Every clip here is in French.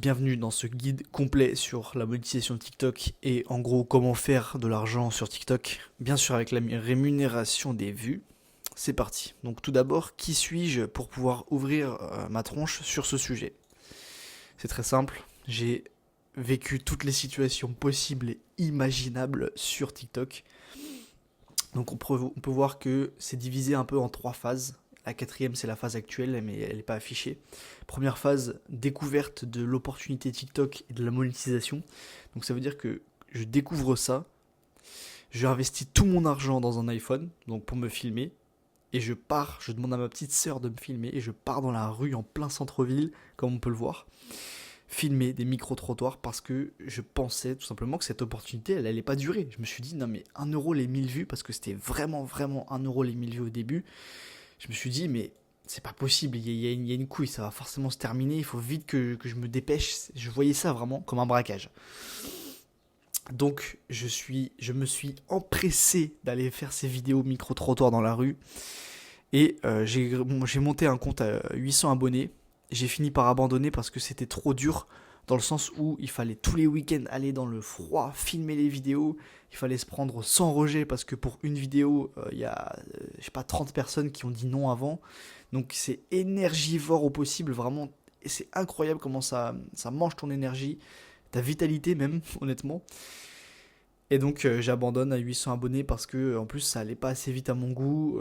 Bienvenue dans ce guide complet sur la monétisation de TikTok et en gros comment faire de l'argent sur TikTok, bien sûr avec la rémunération des vues. C'est parti. Donc tout d'abord, qui suis-je pour pouvoir ouvrir ma tronche sur ce sujet? C'est très simple, j'ai vécu toutes les situations possibles et imaginables sur TikTok. Donc on peut voir que c'est divisé un peu en trois phases. La quatrième, c'est la phase actuelle, mais elle n'est pas affichée. Première phase, découverte de l'opportunité TikTok et de la monétisation. Donc ça veut dire que je découvre ça, je investis tout mon argent dans un iPhone, donc pour me filmer, et je demande à ma petite sœur de me filmer, et je pars dans la rue en plein centre-ville, comme on peut le voir, filmer des micro-trottoirs parce que je pensais tout simplement que cette opportunité, elle allait pas durer. Je me suis dit, non mais 1€ les 1000 vues, parce que c'était vraiment 1€ les 1000 vues au début. Je me suis dit, mais c'est pas possible, il y a une couille, ça va forcément se terminer, il faut vite que je me dépêche. Je voyais ça vraiment comme un braquage. Donc je me suis empressé d'aller faire ces vidéos micro-trottoirs dans la rue. Et j'ai monté un compte à 800 abonnés. J'ai fini par abandonner parce que c'était trop dur, dans le sens où il fallait tous les week-ends aller dans le froid, filmer les vidéos. Il fallait se prendre 100 rejets parce que pour une vidéo, il y a, je sais pas, 30 personnes qui ont dit non avant. Donc c'est énergivore au possible, vraiment. Et c'est incroyable comment ça mange ton énergie, ta vitalité même, honnêtement. Et donc j'abandonne à 800 abonnés parce que en plus ça allait pas assez vite à mon goût.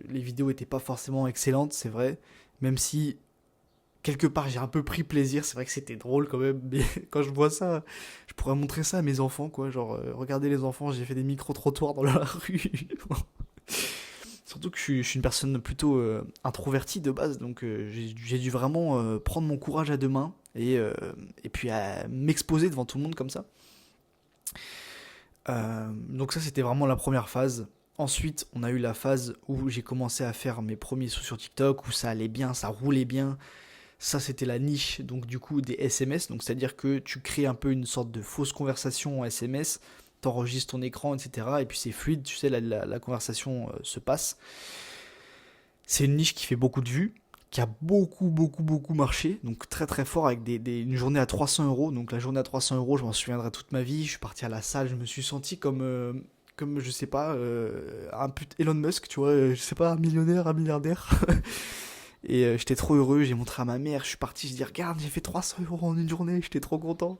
Les vidéos étaient pas forcément excellentes, c'est vrai. Même si quelque part j'ai un peu pris plaisir, c'est vrai que c'était drôle quand même. Mais quand je vois ça, je pourrais montrer ça à mes enfants, quoi. Genre, regardez les enfants, j'ai fait des micro-trottoirs dans la rue. Surtout que je suis une personne plutôt introvertie de base, donc j'ai dû vraiment prendre mon courage à deux mains et puis à m'exposer devant tout le monde comme ça. Donc ça c'était vraiment la première phase. Ensuite on a eu la phase où j'ai commencé à faire mes premiers sous sur TikTok, où ça allait bien, ça roulait bien. Ça c'était la niche donc du coup des SMS, donc c'est à dire que tu crées un peu une sorte de fausse conversation en SMS, t'enregistres ton écran, etc. Et puis c'est fluide, tu sais, la conversation se passe. C'est une niche qui fait beaucoup de vues, qui a beaucoup marché, donc très très fort avec une journée à 300€. Donc la journée à 300€, je m'en souviendrai toute ma vie. Je suis parti à la salle, je me suis senti comme je sais pas, un pute Elon Musk, tu vois, je sais pas, un millionnaire, un milliardaire. Et j'étais trop heureux, j'ai montré à ma mère, je suis parti, je dis regarde, j'ai fait 300€ en une journée, j'étais trop content.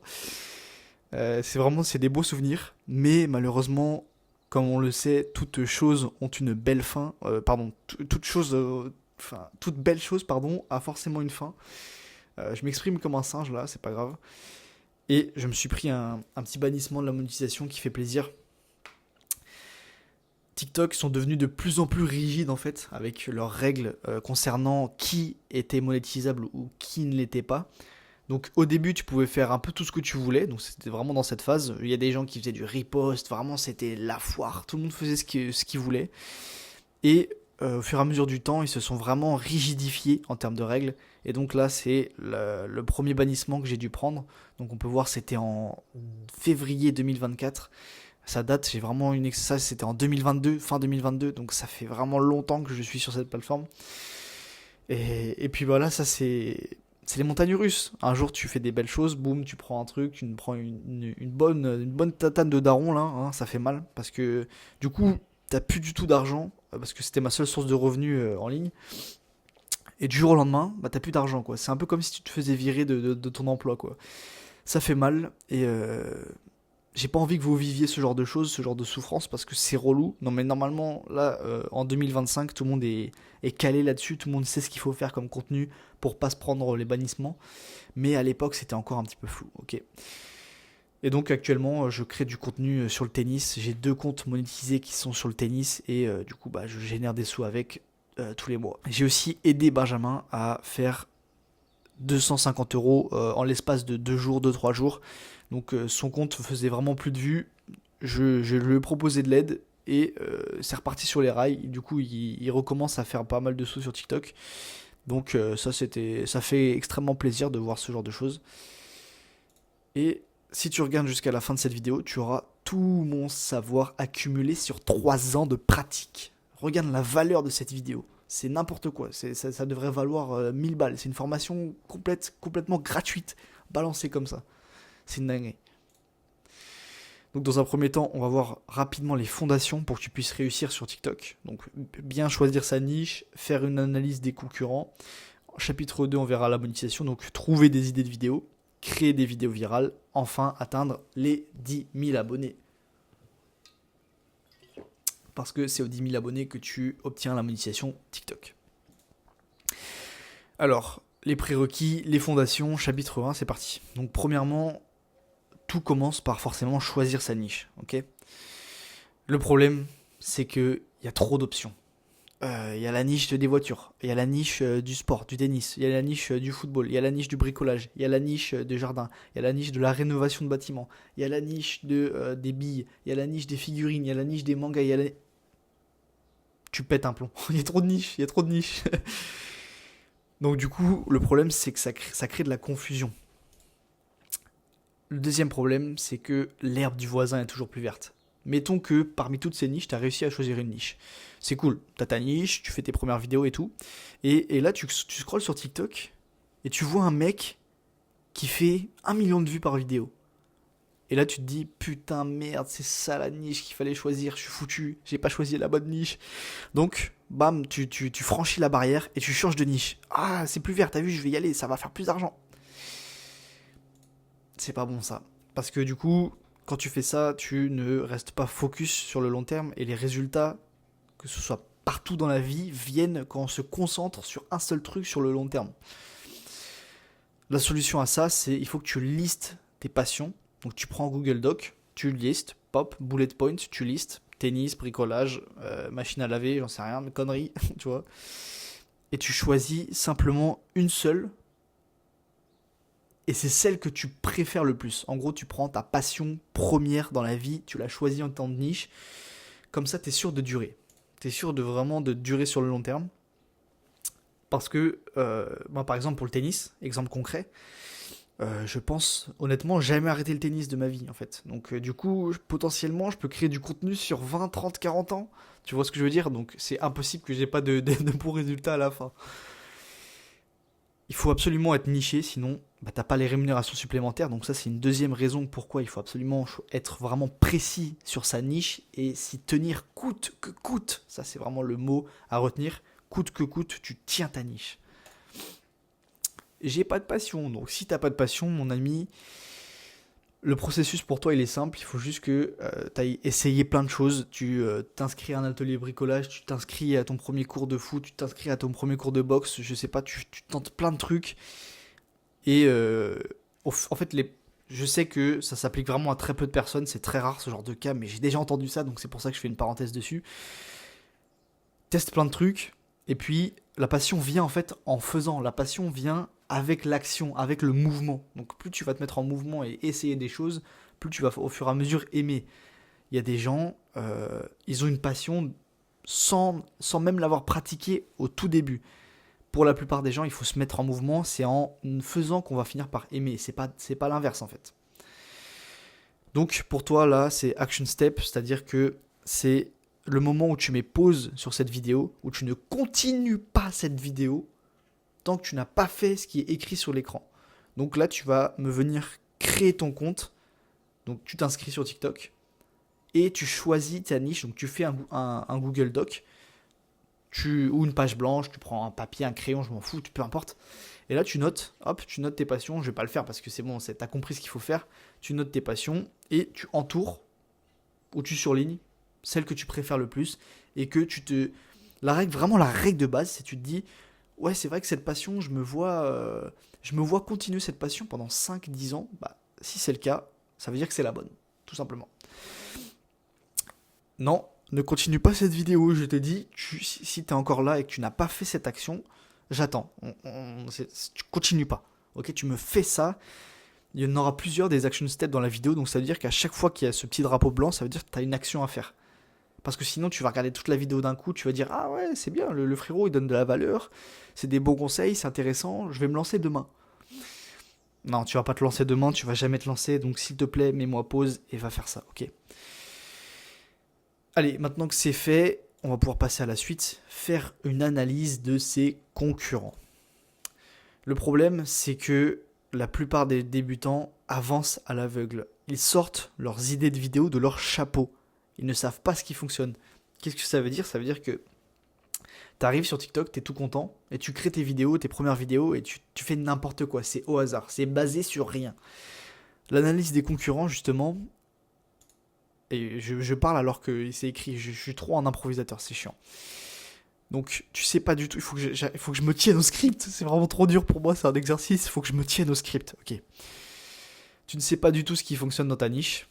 C'est des beaux souvenirs, mais malheureusement, comme on le sait, toutes choses ont une belle fin. Toute belle chose, pardon, a forcément une fin. Je m'exprime comme un singe là, c'est pas grave. Et je me suis pris un petit bannissement de la monétisation qui fait plaisir. TikTok sont devenus de plus en plus rigides en fait avec leurs règles concernant qui était monétisable ou qui ne l'était pas. Donc au début tu pouvais faire un peu tout ce que tu voulais, donc c'était vraiment dans cette phase. Il y a des gens qui faisaient du repost, vraiment c'était la foire, tout le monde faisait ce qu'il voulait. Et au fur et à mesure du temps ils se sont vraiment rigidifiés en termes de règles. Et donc là c'est le premier bannissement que j'ai dû prendre. Donc on peut voir c'était en février 2024. Ça date, j'ai vraiment ça c'était en 2022, fin 2022, donc ça fait vraiment longtemps que je suis sur cette plateforme. Et puis voilà, ça c'est les montagnes russes. Un jour tu fais des belles choses, boum, tu prends un truc, tu prends une bonne tatane de daron là, hein, ça fait mal parce que du coup t'as plus du tout d'argent parce que c'était ma seule source de revenus en ligne. Et du jour au lendemain, bah t'as plus d'argent quoi. C'est un peu comme si tu te faisais virer de ton emploi quoi. Ça fait mal et j'ai pas envie que vous viviez ce genre de choses, ce genre de souffrance, parce que c'est relou. Non mais normalement, là, en 2025, tout le monde est calé là-dessus, tout le monde sait ce qu'il faut faire comme contenu pour pas se prendre les bannissements. Mais à l'époque, c'était encore un petit peu flou, ok. Et donc actuellement, je crée du contenu sur le tennis. J'ai 2 comptes monétisés qui sont sur le tennis et du coup, bah, je génère des sous avec tous les mois. J'ai aussi aidé Benjamin à faire 250€ en l'espace de 2 jours, 2-3 jours. Donc son compte faisait vraiment plus de vues. Je lui ai proposé de l'aide et c'est reparti sur les rails. Du coup, il recommence à faire pas mal de sous sur TikTok. Donc ça fait extrêmement plaisir de voir ce genre de choses. Et si tu regardes jusqu'à la fin de cette vidéo, tu auras tout mon savoir accumulé sur 3 ans de pratique. Regarde la valeur de cette vidéo. C'est n'importe quoi. Ça devrait valoir 1000 balles. C'est une formation complètement gratuite balancer comme ça. C'est une dinguerie. Donc dans un premier temps, on va voir rapidement les fondations pour que tu puisses réussir sur TikTok. Donc bien choisir sa niche, faire une analyse des concurrents. Chapitre 2, on verra la monétisation, donc trouver des idées de vidéos, créer des vidéos virales, enfin atteindre les 10 000 abonnés. Parce que c'est aux 10 000 abonnés que tu obtiens la monétisation TikTok. Alors, les prérequis, les fondations, chapitre 1, c'est parti. Donc premièrement, tout commence par forcément choisir sa niche. Okay, le problème, c'est qu'il y a trop d'options. Il y a la niche des voitures, il y a la niche du sport, du tennis, il y a la niche du football, il y a la niche du bricolage, il y a la niche des jardins, il y a la niche de la rénovation de bâtiments, il y a la niche des billes, il y a la niche des figurines, il y a la niche des mangas, tu pètes un plomb. Il y a trop de niches, il y a trop de niches. Donc du coup, le problème, c'est que ça crée de la confusion. Le deuxième problème, c'est que l'herbe du voisin est toujours plus verte. Mettons que parmi toutes ces niches, tu as réussi à choisir une niche. C'est cool, tu as ta niche, tu fais tes premières vidéos et tout. Et là, tu scrolles sur TikTok et tu vois un mec qui fait 1 million de vues par vidéo. Et là, tu te dis, putain, merde, c'est ça la niche qu'il fallait choisir, je suis foutu, j'ai pas choisi la bonne niche. Donc, bam, tu franchis la barrière et tu changes de niche. Ah, c'est plus vert, t'as vu, je vais y aller, ça va faire plus d'argent. C'est pas bon ça. Parce que du coup, quand tu fais ça, tu ne restes pas focus sur le long terme et les résultats, que ce soit partout dans la vie, viennent quand on se concentre sur un seul truc sur le long terme. La solution à ça, c'est il faut que tu listes tes passions. Donc tu prends Google Doc, tu listes, pop, bullet point, tu listes, tennis, bricolage, machine à laver, j'en sais rien, mais conneries, tu vois. Et tu choisis simplement une seule. Et c'est celle que tu préfères le plus. En gros, tu prends ta passion première dans la vie, tu l'as choisie en temps de niche. Comme ça, tu es sûr de durer. Tu es sûr de vraiment de durer sur le long terme. Parce que, moi, par exemple, pour le tennis, exemple concret, je pense honnêtement jamais arrêter le tennis de ma vie, en fait. Donc, du coup, potentiellement, je peux créer du contenu sur 20, 30, 40 ans. Tu vois ce que je veux dire? Donc, c'est impossible que j'ai pas de bons résultats à la fin. Il faut absolument être niché, sinon t'as pas les rémunérations supplémentaires. Donc ça, c'est une deuxième raison pourquoi il faut absolument être vraiment précis sur sa niche et s'y tenir coûte que coûte. Ça, c'est vraiment le mot à retenir. Coûte que coûte, tu tiens ta niche. J'ai pas de passion. Donc si t'as pas de passion, mon ami, le processus pour toi, il est simple. Il faut juste que tu ailles essayer plein de choses. Tu t'inscris à un atelier bricolage, tu t'inscris à ton premier cours de foot, tu t'inscris à ton premier cours de boxe, je sais pas, tu tentes plein de trucs. Et en fait, je sais que ça s'applique vraiment à très peu de personnes. C'est très rare ce genre de cas, mais j'ai déjà entendu ça, donc c'est pour ça que je fais une parenthèse dessus. Teste plein de trucs. Et puis, la passion vient en fait en faisant. La passion vient avec l'action, avec le mouvement. Donc plus tu vas te mettre en mouvement et essayer des choses, plus tu vas au fur et à mesure aimer. Il y a des gens, ils ont une passion sans même l'avoir pratiquée au tout début. Pour la plupart des gens, il faut se mettre en mouvement. C'est en faisant qu'on va finir par aimer. C'est pas l'inverse en fait. Donc pour toi là, c'est action step, c'est-à-dire que c'est le moment où tu mets pause sur cette vidéo, où tu ne continues pas cette vidéo tant que tu n'as pas fait ce qui est écrit sur l'écran. Donc là, tu vas me venir créer ton compte. Donc tu t'inscris sur TikTok et tu choisis ta niche. Donc tu fais un Google Doc ou une page blanche, tu prends un papier, un crayon, je m'en fous, peu importe. Et là, tu notes tes passions. Je vais pas le faire parce que c'est bon, t'as compris ce qu'il faut faire. Tu notes tes passions et tu entoures ou tu surlignes celle que tu préfères le plus et que la règle de base, c'est tu te dis, ouais, c'est vrai que cette passion, je me vois continuer cette passion pendant 5-10 ans. Bah, si c'est le cas, ça veut dire que c'est la bonne, tout simplement. Non, ne continue pas cette vidéo, je te dis, si tu es encore là et que tu n'as pas fait cette action, j'attends. Tu continues pas. Ok, tu me fais ça. Il y en aura plusieurs des action steps dans la vidéo, donc ça veut dire qu'à chaque fois qu'il y a ce petit drapeau blanc, ça veut dire que tu as une action à faire. Parce que sinon, tu vas regarder toute la vidéo d'un coup, tu vas dire, ah ouais, c'est bien, le frérot, il donne de la valeur, c'est des bons conseils, c'est intéressant, je vais me lancer demain. Non, tu vas pas te lancer demain, tu vas jamais te lancer, donc s'il te plaît, mets-moi pause et va faire ça, ok? Allez, maintenant que c'est fait, on va pouvoir passer à la suite, faire une analyse de ses concurrents. Le problème, c'est que la plupart des débutants avancent à l'aveugle. Ils sortent leurs idées de vidéos de leur chapeau. Ils ne savent pas ce qui fonctionne. Qu'est-ce que ça veut dire ? Ça veut dire que tu arrives sur TikTok, tu es tout content, et tu crées tes vidéos, tes premières vidéos, et tu fais n'importe quoi. C'est au hasard, c'est basé sur rien. L'analyse des concurrents, justement, et je parle alors que c'est écrit, je suis trop un improvisateur, c'est chiant. Donc tu sais pas du tout, il faut que je me tienne au script, c'est vraiment trop dur pour moi, c'est un exercice, il faut que je me tienne au script, ok. Tu ne sais pas du tout ce qui fonctionne dans ta niche,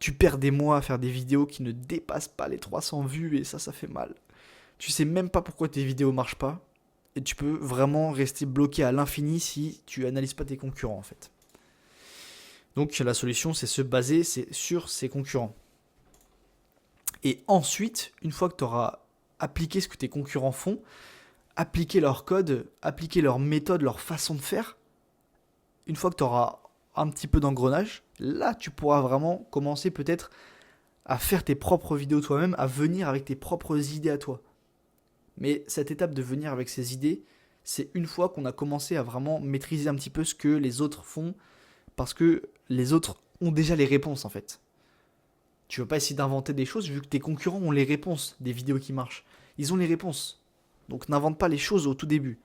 tu perds des mois à faire des vidéos qui ne dépassent pas les 300 vues et ça fait mal. Tu sais même pas pourquoi tes vidéos marchent pas, et tu peux vraiment rester bloqué à l'infini si tu analyses pas tes concurrents en fait. Donc la solution c'est se baser sur ses concurrents. Et ensuite, une fois que tu auras appliqué ce que tes concurrents font, appliquer leur code, appliquer leur méthode, leur façon de faire, une fois que tu auras un petit peu d'engrenage, là tu pourras vraiment commencer peut-être à faire tes propres vidéos toi-même, à venir avec tes propres idées à toi. Mais cette étape de venir avec ces idées, c'est une fois qu'on a commencé à vraiment maîtriser un petit peu ce que les autres font, parce que les autres ont déjà les réponses en fait. Tu ne veux pas essayer d'inventer des choses vu que tes concurrents ont les réponses des vidéos qui marchent. Ils ont les réponses. Donc n'invente pas les choses au tout début.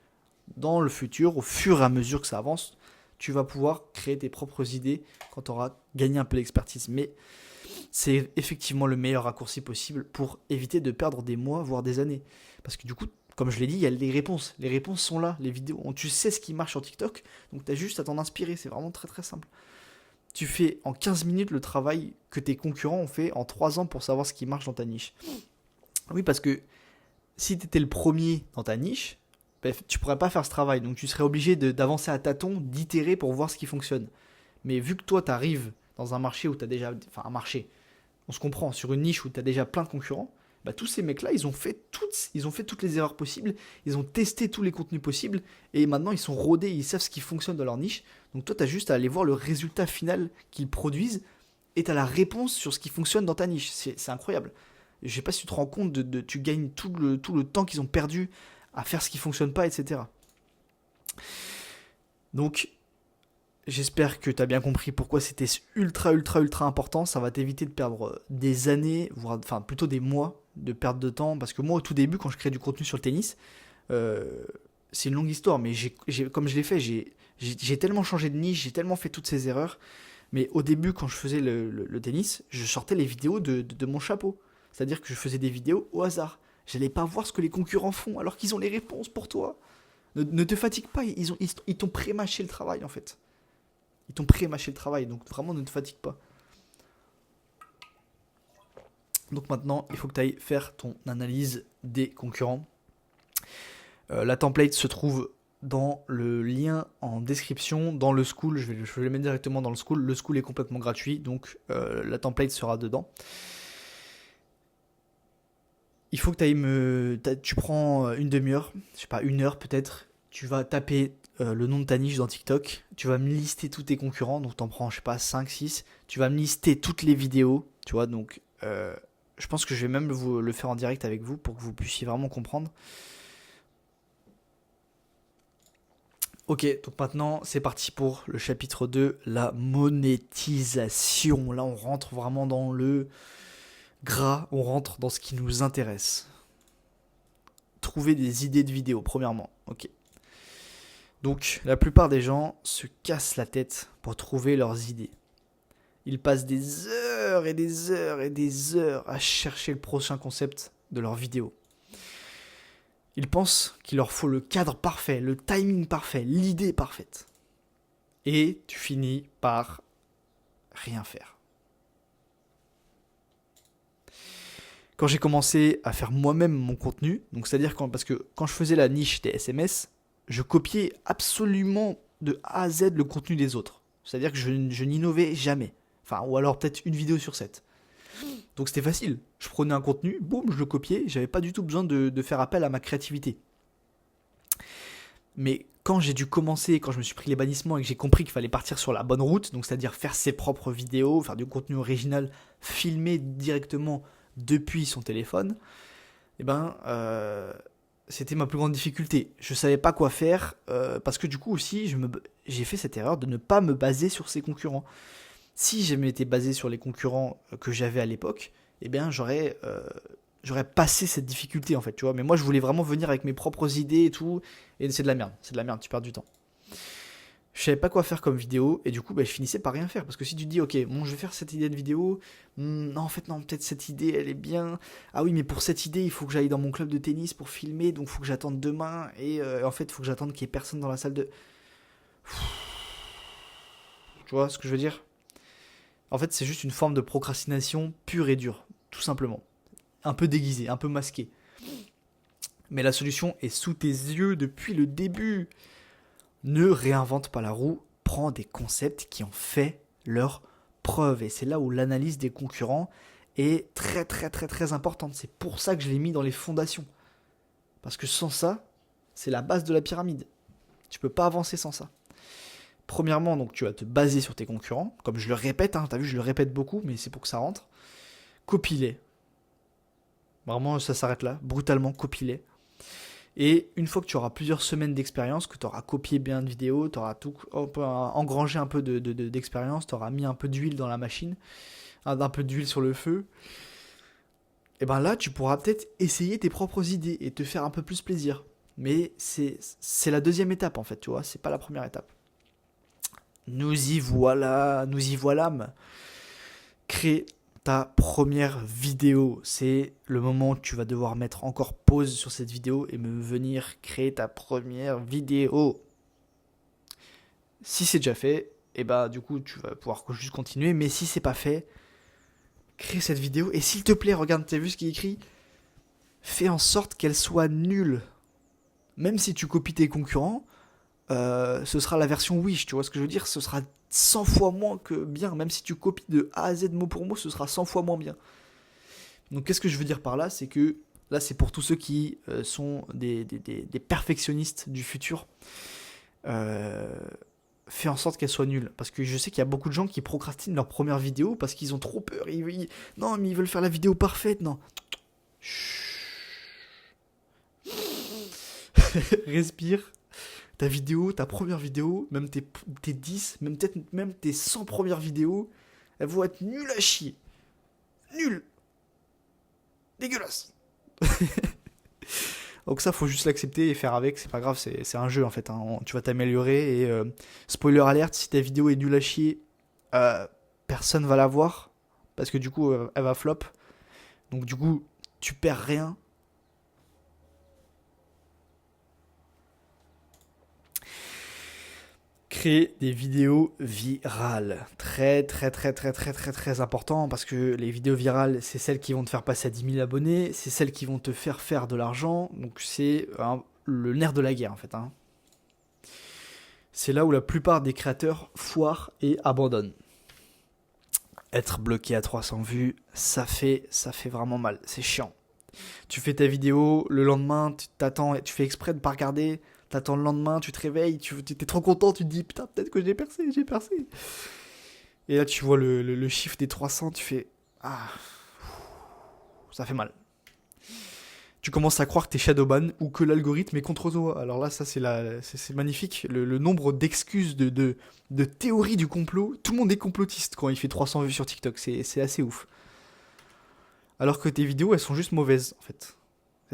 Dans le futur, au fur et à mesure que ça avance, tu vas pouvoir créer tes propres idées quand tu auras gagné un peu d'expertise. Mais c'est effectivement le meilleur raccourci possible pour éviter de perdre des mois, voire des années. Parce que du coup, comme je l'ai dit, il y a les réponses. Les réponses sont là, les vidéos. Tu sais ce qui marche sur TikTok, donc tu as juste à t'en inspirer. C'est vraiment très très simple. Tu fais en 15 minutes le travail que tes concurrents ont fait en 3 ans pour savoir ce qui marche dans ta niche. Oui, parce que si tu étais le premier dans ta niche, tu ne pourrais pas faire ce travail. Donc tu serais obligé d'avancer à tâtons, d'itérer pour voir ce qui fonctionne. Mais vu que toi, tu arrives dans un marché où tu as déjà... Enfin, un marché, on se comprend, sur une niche où tu as déjà plein de concurrents, tous ces mecs-là, ils ont fait toutes les erreurs possibles, ils ont testé tous les contenus possibles, et maintenant ils sont rodés, ils savent ce qui fonctionne dans leur niche. Donc toi, tu as juste à aller voir le résultat final qu'ils produisent, et tu as la réponse sur ce qui fonctionne dans ta niche. C'est incroyable. Je sais pas si tu te rends compte, tu gagnes tout le temps qu'ils ont perdu à faire ce qui fonctionne pas, etc. Donc, j'espère que tu as bien compris pourquoi c'était ultra important. Ça va t'éviter de perdre des années, voire enfin plutôt des mois de perte de temps. Parce que moi, au tout début, quand je crée du contenu sur le tennis, c'est une longue histoire, mais comme je l'ai fait, j'ai tellement changé de niche, j'ai tellement fait toutes ces erreurs. Mais au début, quand je faisais le tennis, je sortais les vidéos de mon chapeau. C'est-à-dire que je faisais des vidéos au hasard. J'allais pas voir ce que les concurrents font alors qu'ils ont les réponses pour toi. Ne te fatigue pas, ils t'ont pré-mâché le travail en fait. Ils t'ont pré-mâché le travail, donc vraiment ne te fatigue pas. Donc maintenant, il faut que tu ailles faire ton analyse des concurrents. La template se trouve dans le lien en description, dans le school. Je vais le mettre directement dans le school. Le school est complètement gratuit, donc la template sera dedans. Il faut que tu prends une demi-heure, je sais pas, 1 heure peut-être. Tu vas taper le nom de ta niche dans TikTok. Tu vas me lister tous tes concurrents, donc t'en prends, je sais pas, 5, 6. Tu vas me lister toutes les vidéos, tu vois, donc je pense que je vais même le faire en direct avec vous pour que vous puissiez vraiment comprendre. Ok, donc maintenant c'est parti pour le chapitre 2, la monétisation. Là on rentre vraiment dans le gras, on rentre dans ce qui nous intéresse. Trouver des idées de vidéos, premièrement. Ok. Donc la plupart des gens se cassent la tête pour trouver leurs idées. Ils passent des heures et des heures et des heures à chercher le prochain concept de leur vidéo. Ils pensent qu'il leur faut le cadre parfait, le timing parfait, l'idée parfaite. Et tu finis par rien faire. Quand j'ai commencé à faire moi-même mon contenu, donc c'est-à-dire parce que quand je faisais la niche des SMS, je copiais absolument de A à Z le contenu des autres. C'est-à-dire que je n'innovais jamais. Enfin, ou alors peut-être une vidéo sur 7. Donc c'était facile. Je prenais un contenu, boum, je le copiais. J'avais pas du tout besoin de faire appel à ma créativité. Mais quand j'ai dû commencer, quand je me suis pris les bannissements et que j'ai compris qu'il fallait partir sur la bonne route, donc c'est-à-dire faire ses propres vidéos, faire du contenu original, filmer directement depuis son téléphone, C'était ma plus grande difficulté. Je savais pas quoi faire parce que du coup aussi, j'ai fait cette erreur de ne pas me baser sur ses concurrents. Si je m'étais basé sur les concurrents que j'avais à l'époque, eh bien j'aurais passé cette difficulté en fait, tu vois. Mais moi je voulais vraiment venir avec mes propres idées et tout, et c'est de la merde, tu perds du temps. Je savais pas quoi faire comme vidéo, et du coup je finissais par rien faire. Parce que si tu te dis, ok, bon je vais faire cette idée de vidéo, non en fait non, peut-être cette idée elle est bien. Ah oui mais pour cette idée il faut que j'aille dans mon club de tennis pour filmer, donc il faut que j'attende demain, et en fait il faut que j'attende qu'il y ait personne dans la salle de... Tu vois ce que je veux dire? En fait, c'est juste une forme de procrastination pure et dure, tout simplement. Un peu déguisée, un peu masquée. Mais la solution est sous tes yeux depuis le début. Ne réinvente pas la roue, prends des concepts qui ont fait leur preuve. Et c'est là où l'analyse des concurrents est très très très très importante. C'est pour ça que je l'ai mis dans les fondations. Parce que sans ça, c'est la base de la pyramide. Tu peux pas avancer sans ça. Premièrement, donc tu vas te baser sur tes concurrents, comme je le répète, hein, t'as vu, je le répète beaucoup, mais c'est pour que ça rentre. Copie-les. Vraiment, ça s'arrête là, brutalement, copie-les. Et une fois que tu auras plusieurs semaines d'expérience, que tu auras copié bien de vidéos, tu auras tout engrangé un peu d'expérience, tu auras mis un peu d'huile dans la machine, un peu d'huile sur le feu, et ben là, tu pourras peut-être essayer tes propres idées et te faire un peu plus plaisir. Mais c'est la deuxième étape en fait, tu vois, c'est pas la première étape. Nous y voilà, nous y voilâmes. Crée ta première vidéo. C'est le moment où tu vas devoir mettre encore pause sur cette vidéo et me venir créer ta première vidéo. Si c'est déjà fait, et bah du coup tu vas pouvoir juste continuer. Mais si c'est pas fait, crée cette vidéo. Et s'il te plaît, regarde, t'as vu ce qui est écrit? Fais en sorte qu'elle soit nulle. Même si tu copies tes concurrents, ce sera la version Wish, tu vois ce que je veux dire? Ce sera 100 fois moins que bien. Même si tu copies de A à Z mot pour mot, ce sera 100 fois moins bien. Donc qu'est-ce que je veux dire par là? C'est que là c'est pour tous ceux qui sont des perfectionnistes du futur. Euh, Fais en sorte qu'elle soit nulle. Parce que je sais qu'il y a beaucoup de gens qui procrastinent leur première vidéo parce qu'ils ont trop peur. Non mais ils veulent faire la vidéo parfaite. Non. Chut. Respire. Ta vidéo, ta première vidéo, même tes 10, même peut-être même tes 100 premières vidéos, elles vont être nulles à chier. Nulles. Dégueulasse. Donc ça, faut juste l'accepter et faire avec, c'est pas grave, c'est un jeu en fait, hein. Tu vas t'améliorer et spoiler alerte, si ta vidéo est nulle à chier, euh, personne va la voir, parce que du coup, elle va flop. Donc du coup, tu perds rien. Créer des vidéos virales. Très très très très très très très important parce que les vidéos virales, c'est celles qui vont te faire passer à 10 000 abonnés, c'est celles qui vont te faire de l'argent, donc c'est le nerf de la guerre en fait, hein. C'est là où la plupart des créateurs foirent et abandonnent. Être bloqué à 300 vues, ça fait vraiment mal, c'est chiant. Tu fais ta vidéo, le lendemain, tu t'attends, tu fais exprès de pas regarder, t'attends le lendemain, tu te réveilles, tu es trop content, tu te dis putain, peut-être que j'ai percé, j'ai percé. Et là, tu vois le chiffre des 300, tu fais ah, ça fait mal. Tu commences à croire que t'es shadowban ou que l'algorithme est contre toi. Alors là, ça c'est magnifique. Le nombre d'excuses, de théories du complot. Tout le monde est complotiste quand il fait 300 vues sur TikTok. C'est assez ouf. Alors que tes vidéos, elles sont juste mauvaises, en fait.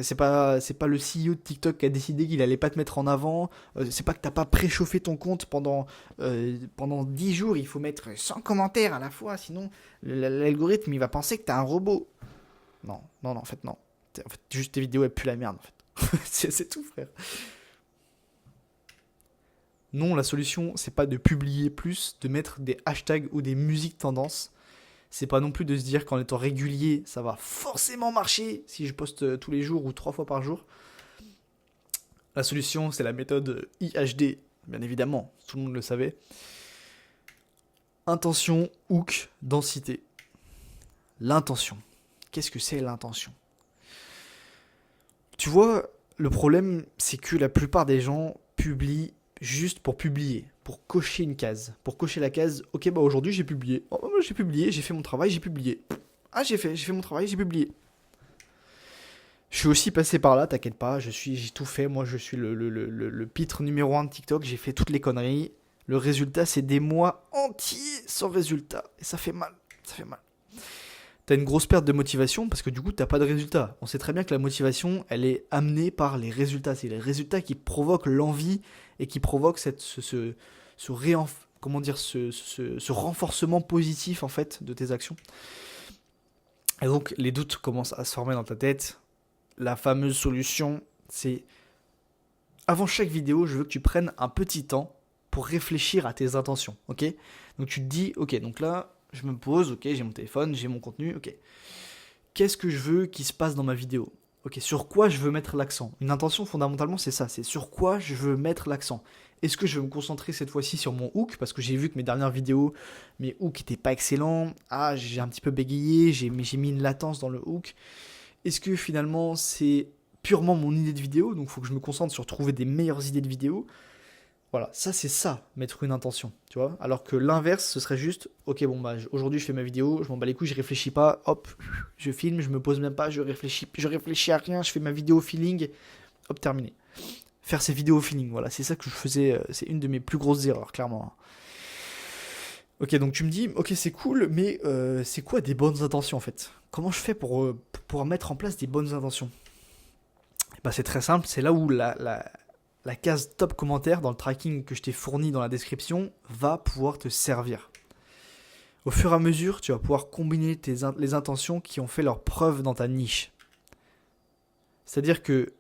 C'est pas le CEO de TikTok qui a décidé qu'il allait pas te mettre en avant. C'est pas que t'as pas préchauffé ton compte pendant 10 jours. Il faut mettre 100 commentaires à la fois, sinon l'algorithme il va penser que t'es un robot. Non, non, non, en fait non. En fait, juste tes vidéos elles puent la merde en fait. C'est tout frère. Non, la solution c'est pas de publier plus, de mettre des hashtags ou des musiques tendances. C'est pas non plus de se dire qu'en étant régulier, ça va forcément marcher si je poste tous les jours ou 3 fois par jour. La solution, c'est la méthode IHD, bien évidemment, tout le monde le savait. Intention, hook, densité. L'intention. Qu'est-ce que c'est l'intention? Tu vois, le problème, c'est que la plupart des gens publient juste pour publier, pour cocher une case. Pour cocher la case, ok, bah aujourd'hui j'ai publié. Oh, j'ai publié, j'ai fait mon travail, j'ai publié. Ah, j'ai fait mon travail, j'ai publié. Je suis aussi passé par là, t'inquiète pas, j'ai tout fait. Moi, je suis le pitre numéro un de TikTok. J'ai fait toutes les conneries. Le résultat, c'est des mois entiers sans résultat. Et ça fait mal. Ça fait mal. T'as une grosse perte de motivation parce que du coup, t'as pas de résultat. On sait très bien que la motivation, elle est amenée par les résultats. C'est les résultats qui provoquent l'envie et qui provoquent ce renforcement positif en fait de tes actions. Et donc, les doutes commencent à se former dans ta tête. La fameuse solution, c'est avant chaque vidéo, je veux que tu prennes un petit temps pour réfléchir à tes intentions, ok? Donc tu te dis, ok, donc là, je me pose, ok, j'ai mon téléphone, j'ai mon contenu, ok. Qu'est-ce que je veux qu'il se passe dans ma vidéo? Ok, sur quoi je veux mettre l'accent? Une intention, fondamentalement, c'est ça, c'est sur quoi je veux mettre l'accent. Est-ce que je veux me concentrer cette fois-ci sur mon hook? Parce que j'ai vu que mes dernières vidéos, mes hooks n'étaient pas excellents. Ah, j'ai un petit peu bégayé, j'ai mis une latence dans le hook. Est-ce que finalement c'est purement mon idée de vidéo, donc il faut que je me concentre sur trouver des meilleures idées de vidéo. Voilà, ça c'est ça, mettre une intention, tu vois. Alors que l'inverse, ce serait juste, ok bon bah aujourd'hui je fais ma vidéo, je m'en bats les couilles, je réfléchis pas, hop, je filme, je me pose même pas, je réfléchis à rien, je fais ma vidéo au feeling, hop terminé. Faire ces vidéos au feeling, voilà, c'est ça que je faisais, c'est une de mes plus grosses erreurs, clairement. Ok, donc tu me dis, ok c'est cool, mais c'est quoi des bonnes intentions en fait? Comment je fais pour mettre en place des bonnes intentions? Bah, c'est très simple, c'est là où la case top commentaire dans le tracking que je t'ai fourni dans la description va pouvoir te servir. Au fur et à mesure, tu vas pouvoir combiner les intentions qui ont fait leur preuve dans ta niche. C'est-à-dire que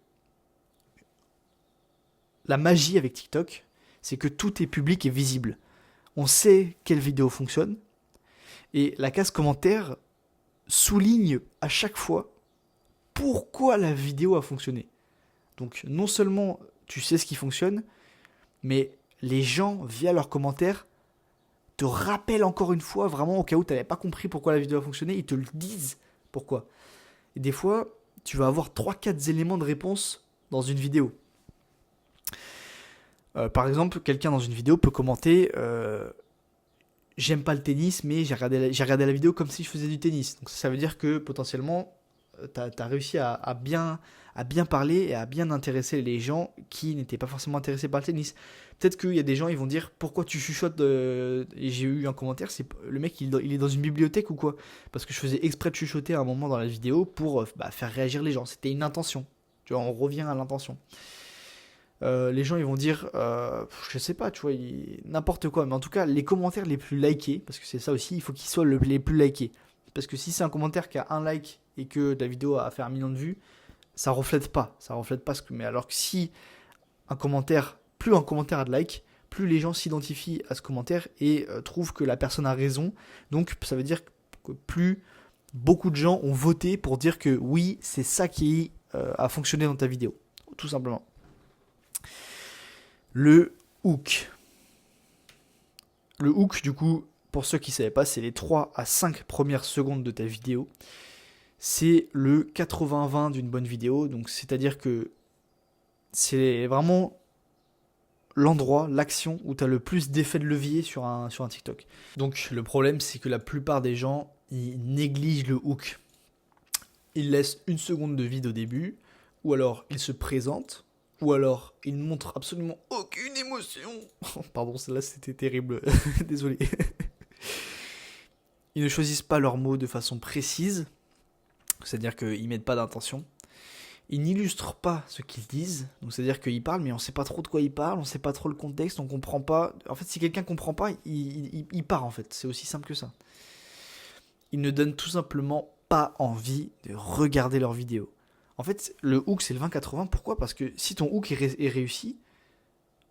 la magie avec TikTok, c'est que tout est public et visible. On sait quelle vidéo fonctionne, et la case commentaire souligne à chaque fois pourquoi la vidéo a fonctionné. Donc non seulement tu sais ce qui fonctionne, mais les gens, via leurs commentaires, te rappellent encore une fois, vraiment au cas où tu n'avais pas compris pourquoi la vidéo a fonctionné, ils te le disent pourquoi. Et des fois, tu vas avoir 3-4 éléments de réponse dans une vidéo. Par exemple, quelqu'un dans une vidéo peut commenter j'aime pas le tennis, mais j'ai regardé la vidéo comme si je faisais du tennis. Donc ça veut dire que potentiellement, tu as réussi à bien parler et à bien intéresser les gens qui n'étaient pas forcément intéressés par le tennis. Peut-être qu'il y a des gens, ils vont dire pourquoi tu chuchotes. Et j'ai eu un commentaire, c'est le mec, il est dans une bibliothèque ou quoi? Parce que je faisais exprès de chuchoter à un moment dans la vidéo pour faire réagir les gens. C'était une intention. Tu vois, on revient à l'intention. Les gens ils vont dire je sais pas, tu vois, n'importe quoi, mais en tout cas les commentaires les plus likés, parce que c'est ça aussi, il faut qu'ils soient les plus likés, parce que si c'est un commentaire qui a un like et que la vidéo a fait 1 million de vues, ça reflète pas ce que, mais alors que si plus un commentaire a de likes, plus les gens s'identifient à ce commentaire et trouvent que la personne a raison, donc ça veut dire que plus beaucoup de gens ont voté pour dire que oui, c'est ça qui a fonctionné dans ta vidéo, tout simplement. Le hook. Le hook, du coup, pour ceux qui ne savaient pas, c'est les 3 à 5 premières secondes de ta vidéo. C'est le 80-20 d'une bonne vidéo. Donc, c'est-à-dire que c'est vraiment l'endroit, l'action où tu as le plus d'effet de levier sur un TikTok. Donc, le problème, c'est que la plupart des gens, ils négligent le hook. Ils laissent 1 seconde de vide au début, ou alors ils se présentent, ou alors ils ne montrent absolument aucune émotion. Pardon, celle-là c'était terrible, désolé. Ils ne choisissent pas leurs mots de façon précise, c'est-à-dire qu'ils ne mettent pas d'intention. Ils n'illustrent pas ce qu'ils disent, donc c'est-à-dire qu'ils parlent, mais on ne sait pas trop de quoi ils parlent, on ne sait pas trop le contexte, on ne comprend pas. En fait, si quelqu'un ne comprend pas, il part en fait, c'est aussi simple que ça. Ils ne donnent tout simplement pas envie de regarder leurs vidéos. En fait, le hook, c'est le 20-80. Pourquoi? Parce que si ton hook est réussi,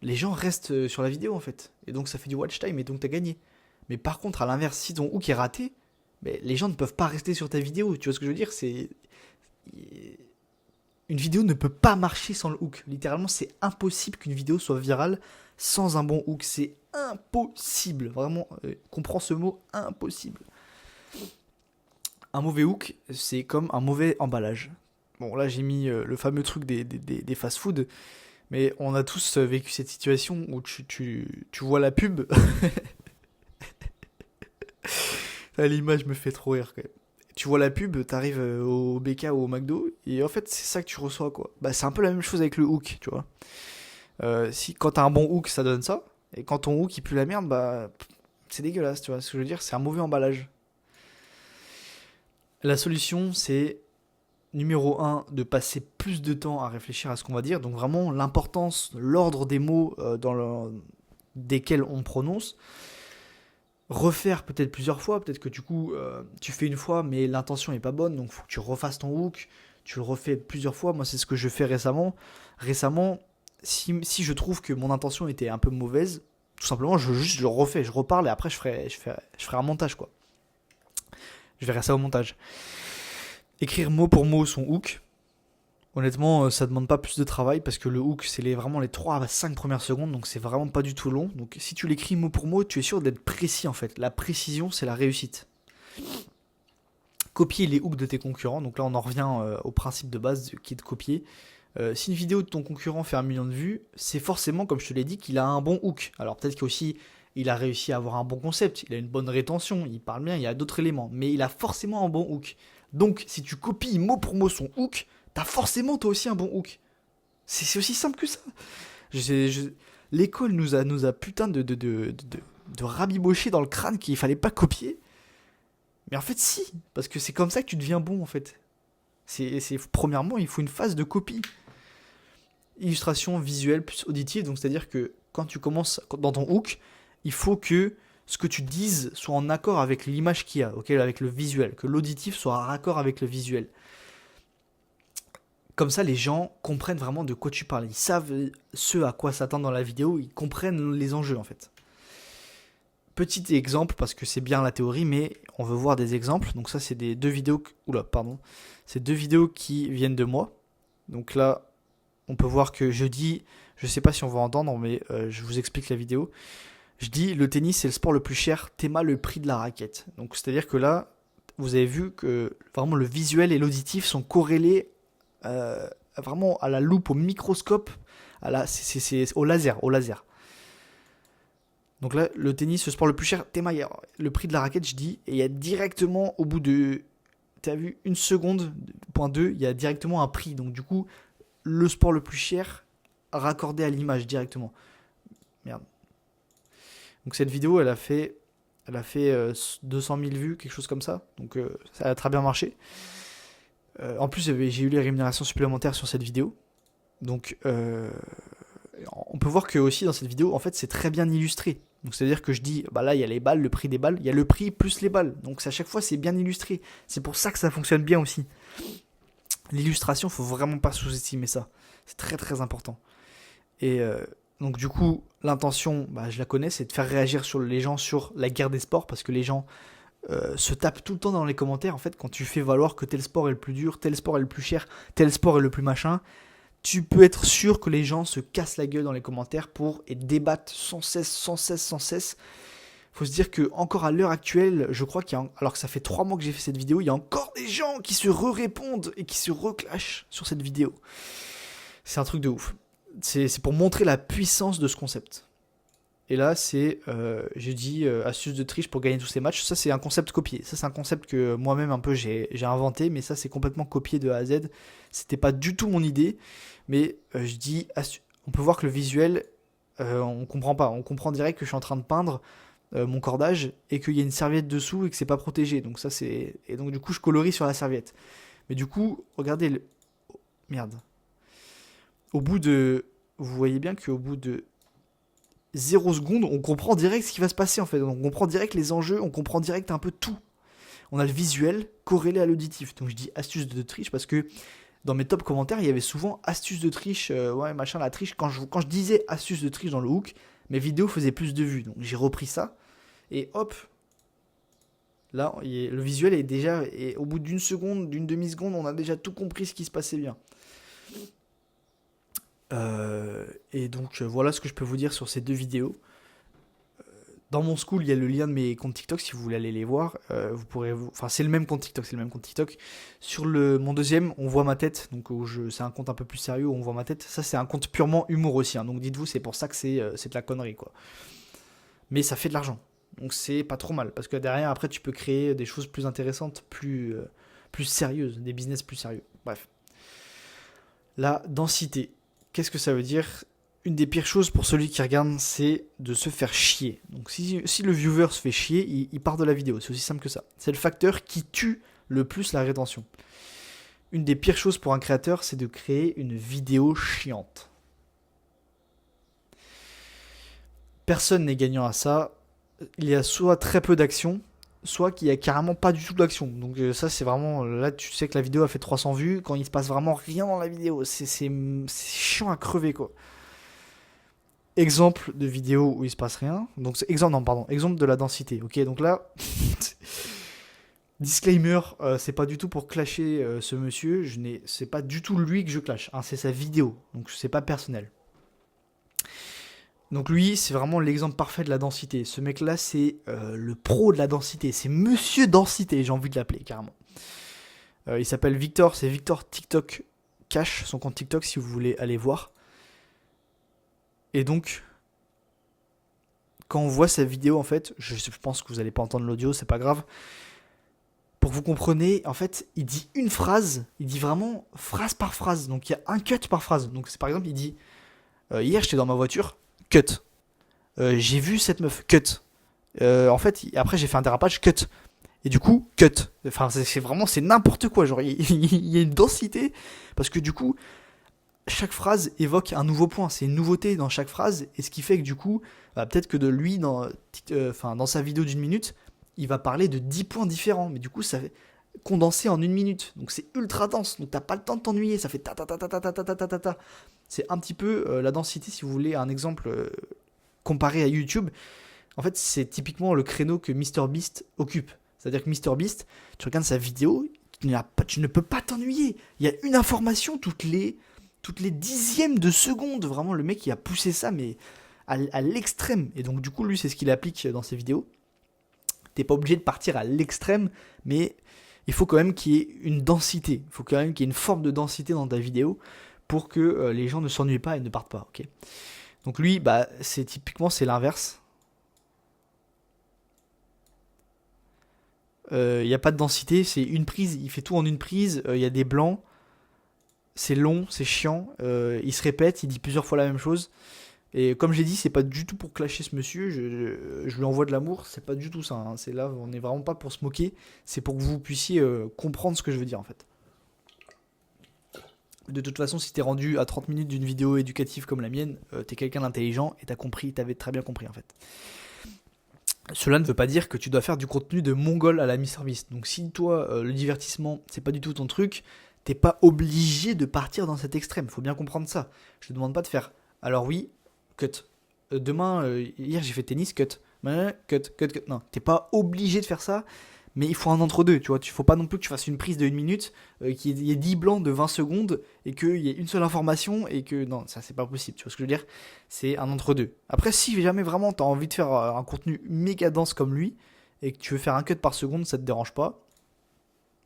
les gens restent sur la vidéo, en fait. Et donc, ça fait du watch time, et donc, tu as gagné. Mais par contre, à l'inverse, si ton hook est raté, les gens ne peuvent pas rester sur ta vidéo. Tu vois ce que je veux dire? Une vidéo ne peut pas marcher sans le hook. Littéralement, c'est impossible qu'une vidéo soit virale sans un bon hook. C'est impossible. Vraiment, comprends ce mot, impossible. Un mauvais hook, c'est comme un mauvais emballage. Bon, là, j'ai mis le fameux truc des fast-food, mais on a tous vécu cette situation où tu vois la pub. L'image me fait trop rire, quand même. tu vois la pub, t'arrives au BK ou au McDo, et en fait, c'est ça que tu reçois, quoi. Bah, c'est un peu la même chose avec le hook, tu vois. Si, quand t'as un bon hook, ça donne ça, et quand ton hook il pue la merde, bah, c'est dégueulasse, tu vois. Ce que je veux dire, c'est un mauvais emballage. La solution, c'est numéro un, de passer plus de temps à réfléchir à ce qu'on va dire. Donc vraiment, l'importance, l'ordre des mots desquels on prononce. Refaire peut-être plusieurs fois, peut-être que du coup, tu fais une fois, mais l'intention n'est pas bonne, donc il faut que tu refasses ton hook, tu le refais plusieurs fois. Moi, c'est ce que je fais récemment. Récemment, si je trouve que mon intention était un peu mauvaise, tout simplement, je le refais, je reparle et après, je ferai un montage, quoi. Je verrai ça au montage. Écrire mot pour mot son hook. Honnêtement, ça demande pas plus de travail parce que le hook, c'est vraiment les 3 à 5 premières secondes, donc c'est vraiment pas du tout long. Donc si tu l'écris mot pour mot, tu es sûr d'être précis en fait. La précision, c'est la réussite. Copier les hooks de tes concurrents, donc là on en revient au principe de base qui est de copier. Si une vidéo de ton concurrent fait 1 million de vues, c'est forcément, comme je te l'ai dit, qu'il a un bon hook. Alors peut-être qu'aussi il a réussi à avoir un bon concept, il a une bonne rétention, il parle bien, il y a d'autres éléments, mais il a forcément un bon hook. Donc si tu copies mot pour mot son hook, t'as forcément toi aussi un bon hook. C'est aussi simple que ça. L'école nous a putain de rabiboché dans le crâne qu'il fallait pas copier. Mais en fait si, parce que c'est comme ça que tu deviens bon en fait. Premièrement, il faut une phase de copie. Illustration visuelle plus auditive, donc c'est-à-dire que quand tu commences dans ton hook, il faut que ce que tu dises soit en accord avec l'image qu'il y a, okay, avec le visuel, que l'auditif soit en raccord avec le visuel. Comme ça, les gens comprennent vraiment de quoi tu parles. Ils savent ce à quoi s'attendre dans la vidéo, ils comprennent les enjeux en fait. Petit exemple, parce que c'est bien la théorie, mais on veut voir des exemples. Donc ça, c'est deux vidéos... C'est 2 vidéos qui viennent de moi. Donc là, on peut voir que je dis... Je sais pas si on va entendre, mais je vous explique la vidéo. Je dis, le tennis, c'est le sport le plus cher. Théma, le prix de la raquette. Donc c'est-à-dire que là, vous avez vu que vraiment le visuel et l'auditif sont corrélés vraiment à la loupe, au microscope, c'est au laser. Donc là, le tennis, le sport le plus cher, théma, le prix de la raquette, je dis, et il y a directement, au bout de, t'as vu, 1 seconde, point 2, il y a directement un prix. Donc du coup, le sport le plus cher, raccordé à l'image directement. Merde. Donc cette vidéo, elle a fait 200 000 vues, quelque chose comme ça. Donc ça a très bien marché. En plus, j'ai eu les rémunérations supplémentaires sur cette vidéo. Donc, on peut voir que aussi dans cette vidéo, en fait, c'est très bien illustré. Donc, c'est-à-dire que je dis, bah là, il y a les balles, le prix des balles, il y a le prix plus les balles. Donc, à chaque fois, c'est bien illustré. C'est pour ça que ça fonctionne bien aussi. L'illustration, faut vraiment pas sous-estimer ça. C'est très très important. Et donc, du coup, l'intention, bah, je la connais, c'est de faire réagir les gens sur la guerre des sports, parce que les gens se tapent tout le temps dans les commentaires. En fait, quand tu fais valoir que tel sport est le plus dur, tel sport est le plus cher, tel sport est le plus machin, tu peux être sûr que les gens se cassent la gueule dans les commentaires et débattent sans cesse. Faut se dire que encore à l'heure actuelle, je crois alors que ça fait 3 mois que j'ai fait cette vidéo, il y a encore des gens qui se répondent et qui se reclashent sur cette vidéo. C'est un truc de ouf. C'est pour montrer la puissance de ce concept. Et là, j'ai dit astuce de triche pour gagner tous ces matchs. Ça, c'est un concept copié. Ça, c'est un concept que moi-même un peu j'ai inventé, mais ça, c'est complètement copié de A à Z. C'était pas du tout mon idée, mais je dis, on peut voir que le visuel, on comprend pas. On comprend direct que je suis en train de peindre mon cordage et qu'il y a une serviette dessous et que c'est pas protégé. Donc ça, et donc du coup, je colorie sur la serviette. Mais du coup, regardez merde. Vous voyez bien qu'au bout de 0 seconde, on comprend direct ce qui va se passer en fait. On comprend direct les enjeux, on comprend direct un peu tout. On a le visuel corrélé à l'auditif. Donc je dis astuce de triche parce que dans mes top commentaires, il y avait souvent astuce de triche, ouais machin la triche. Quand je disais astuce de triche dans le hook, mes vidéos faisaient plus de vues. Donc j'ai repris ça et hop. Là, le visuel est déjà, et au bout d'une seconde, d'une demi-seconde, on a déjà tout compris ce qui se passait bien. Et donc voilà ce que je peux vous dire sur ces 2 vidéos. Dans mon school, il y a le lien de mes comptes TikTok si vous voulez aller les voir. C'est le même compte TikTok, Sur mon deuxième, on voit ma tête. Donc c'est un compte un peu plus sérieux où on voit ma tête. Ça, c'est un compte purement humour aussi. Hein. Donc dites-vous, c'est pour ça que c'est de la connerie quoi. Mais ça fait de l'argent. Donc c'est pas trop mal, parce que derrière, après, tu peux créer des choses plus intéressantes, plus sérieuses, des business plus sérieux. Bref. La densité. Qu'est-ce que ça veut dire? Une des pires choses pour celui qui regarde, c'est de se faire chier. Donc si le viewer se fait chier, il part de la vidéo. C'est aussi simple que ça. C'est le facteur qui tue le plus la rétention. Une des pires choses pour un créateur, c'est de créer une vidéo chiante. Personne n'est gagnant à ça. Il y a soit très peu d'action, soit qu'il y a carrément pas du tout d'action. Donc ça, c'est vraiment... Là, tu sais que la vidéo a fait 300 vues quand il se passe vraiment rien dans la vidéo. C'est chiant à crever, quoi. Exemple de vidéo où il se passe rien. Donc exemple de la densité. Ok, donc là... Disclaimer, c'est pas du tout pour clasher ce monsieur. C'est pas du tout lui que je clash. Hein, c'est sa vidéo. Donc c'est pas personnel. Donc lui, c'est vraiment l'exemple parfait de la densité. Ce mec-là, c'est le pro de la densité. C'est Monsieur Densité, j'ai envie de l'appeler carrément. Il s'appelle Victor, c'est Victor TikTok Cash, son compte TikTok si vous voulez aller voir. Et donc, quand on voit sa vidéo, en fait, je pense que vous n'allez pas entendre l'audio, c'est pas grave. Pour que vous compreniez, en fait, il dit une phrase, il dit vraiment phrase par phrase. Donc il y a un cut par phrase. Donc c'est par exemple, il dit hier j'étais dans ma voiture, cut. J'ai vu cette meuf, cut. En fait, après j'ai fait un dérapage, cut. Et du coup, cut. Enfin, c'est n'importe quoi. Genre, il y a une densité parce que du coup, chaque phrase évoque un nouveau point. C'est une nouveauté dans chaque phrase, et ce qui fait que du coup, peut-être que de lui dans sa vidéo d'1 minute, il va parler de 10 points différents, mais du coup, ça fait condensé en 1 minute. Donc c'est ultra dense, donc t'as pas le temps de t'ennuyer, ça fait ta ta ta ta ta ta ta ta ta ta ta. C'est un petit peu la densité, si vous voulez un exemple comparé à YouTube. En fait, c'est typiquement le créneau que MrBeast occupe. C'est-à-dire que MrBeast, tu regardes sa vidéo, tu ne peux pas t'ennuyer. Il y a une information toutes les dixièmes de seconde. Vraiment, le mec, il a poussé ça, mais à l'extrême. Et donc, du coup, lui, c'est ce qu'il applique dans ses vidéos. T'es pas obligé de partir à l'extrême, mais il faut quand même qu'il y ait une densité. Il faut quand même qu'il y ait une forme de densité dans ta vidéo pour que les gens ne s'ennuient pas et ne partent pas. Okay, donc lui, c'est l'inverse. Il n'y a pas de densité, c'est une prise. Il fait tout en une prise. Il y a des blancs. C'est long, c'est chiant. Il se répète, il dit plusieurs fois la même chose. Et comme j'ai dit, c'est pas du tout pour clasher ce monsieur, je lui envoie de l'amour, c'est pas du tout ça. Hein. C'est là, on n'est vraiment pas pour se moquer, c'est pour que vous puissiez comprendre ce que je veux dire en fait. De toute façon, si t'es rendu à 30 minutes d'une vidéo éducative comme la mienne, t'es quelqu'un d'intelligent et t'avais très bien compris en fait. Cela ne veut pas dire que tu dois faire du contenu de mongol à la MrBeast. Donc si toi, le divertissement, c'est pas du tout ton truc, t'es pas obligé de partir dans cet extrême, faut bien comprendre ça. Je te demande pas de faire, alors oui, cut. Demain, hier j'ai fait tennis, cut. Cut. Non, t'es pas obligé de faire ça, mais il faut un entre-deux, tu vois. Il faut pas non plus que tu fasses une prise de 1 minute, qu'il y ait 10 blancs de 20 secondes, et qu'il y ait une seule information, et que... Non, ça c'est pas possible, tu vois ce que je veux dire? C'est un entre-deux. Après, si jamais vraiment t'as envie de faire un contenu méga dense comme lui, et que tu veux faire un cut par seconde, ça te dérange pas,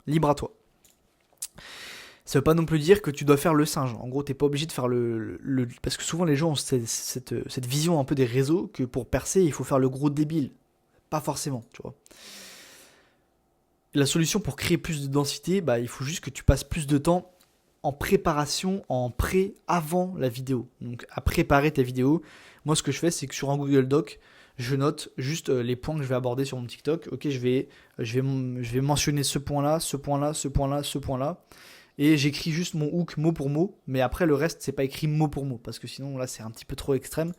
libre à toi. Ça veut pas non plus dire que tu dois faire le singe. En gros, t'es pas obligé de faire parce que souvent les gens ont cette vision un peu des réseaux que pour percer, il faut faire le gros débile. Pas forcément, tu vois. La solution pour créer plus de densité, il faut juste que tu passes plus de temps en préparation, avant la vidéo. Donc à préparer ta vidéo. Moi, ce que je fais, c'est que sur un Google Doc, je note juste les points que je vais aborder sur mon TikTok. Ok, je vais mentionner ce point-là, ce point-là, ce point-là, ce point-là. Et j'écris juste mon hook mot pour mot, mais après le reste c'est pas écrit mot pour mot, parce que sinon là c'est un petit peu trop extrême.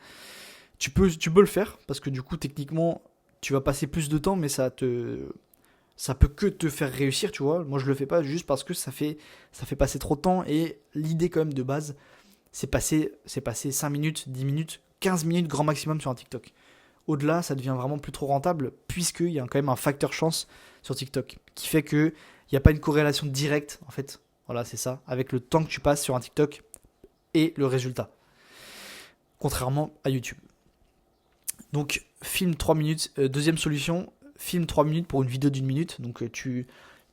Tu peux le faire, parce que du coup techniquement tu vas passer plus de temps, mais ça peut que te faire réussir, tu vois. Moi je le fais pas juste parce que ça fait passer trop de temps, et l'idée quand même de base c'est passer 5 minutes, 10 minutes, 15 minutes grand maximum sur un TikTok. Au-delà ça devient vraiment plus trop rentable, puisqu'il y a quand même un facteur chance sur TikTok, qui fait que il n'y a pas une corrélation directe en fait. Voilà, c'est ça, avec le temps que tu passes sur un TikTok et le résultat. Contrairement à YouTube. Donc, filme 3 minutes. Deuxième solution, filme 3 minutes pour une vidéo d'1 minute. Donc, tu